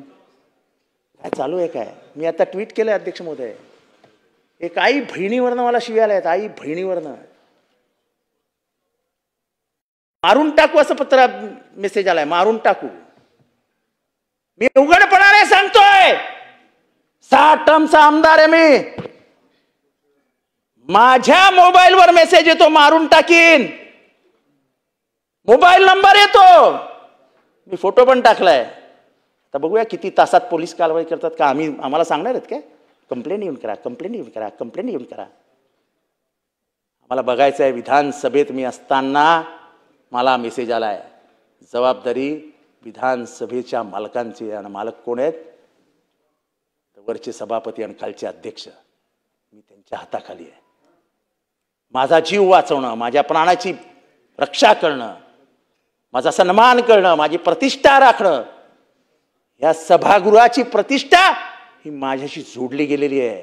काय चालू आहे काय? मी आता ट्विट केलंय अध्यक्ष महोदय. एक आई बहिणीवरनं मला शिव्या आल्या आहेत. आई बहिणीवरनं मारून टाकू असं पत्र मेसेज आलाय. मारून टाकू. मी उघडपणाने सांगतोय, 6 टर्मचा आमदार आहे मी. माझ्या मोबाईलवर मेसेज येतो मारून टाकीन. मोबाईल नंबर येतो. मी फोटो पण टाकलाय. तर बघूया किती तासात पोलीस कारवाई करतात का. आम्हाला सांगणार आहेत काय? कंप्लेंट येऊन करा, कंप्लेंट येऊन करा, कंप्लेंट येऊन करा. आम्हाला बघायचं आहे. विधानसभेत मी असताना मला मेसेज आलाय. जबाबदारी विधानसभेच्या मालकांची. आणि मालक कोण आहेत? वरचे सभापती आणि खालचे अध्यक्ष. मी त्यांच्या हाताखाली आहे. माझा जीव वाचवणं, माझ्या प्राणाची रक्षा करणं, माझा सन्मान करणं, माझी प्रतिष्ठा राखणं, या सभागृहाची प्रतिष्ठा ही माझ्याशी जोडली गेलेली आहे.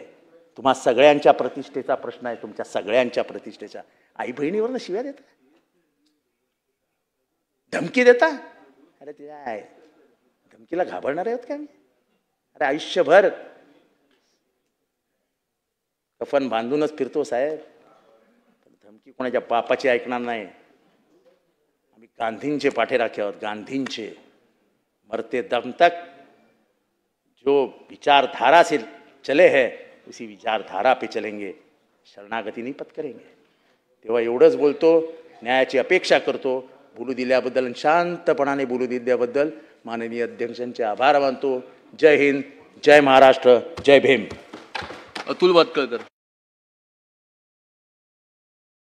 तुम्हा सगळ्यांच्या प्रतिष्ठेचा प्रश्न आहे. तुमच्या सगळ्यांच्या प्रतिष्ठेचा. आई बहिणीवरनं शिव्या देता, धमकी देता. अरे ते आहे, धमकीला घाबरणार आहोत का मी? अरे आयुष्यभर कफन बांधूनच फिरतो साहेब. धमकी कोणाच्या बापाची ऐकणार नाही. आम्ही गांधींचे पाठीराखे आहोत. गांधींचे. मरते दम तक जो विचारधारा से चले हैं उसी विचारधारा पे चलेंगे. शरणागती नहीं पत्करेंगे. तेव्हा एवढंच बोलतो. न्यायाची अपेक्षा करतो. बोलू दिल्याबद्दल आणि शांतपणाने बोलू दिल्याबद्दल माननीय अध्यक्षांचे आभार मानतो. जय हिंद, जय महाराष्ट्र, जय भीम. अतुल वातकळकर.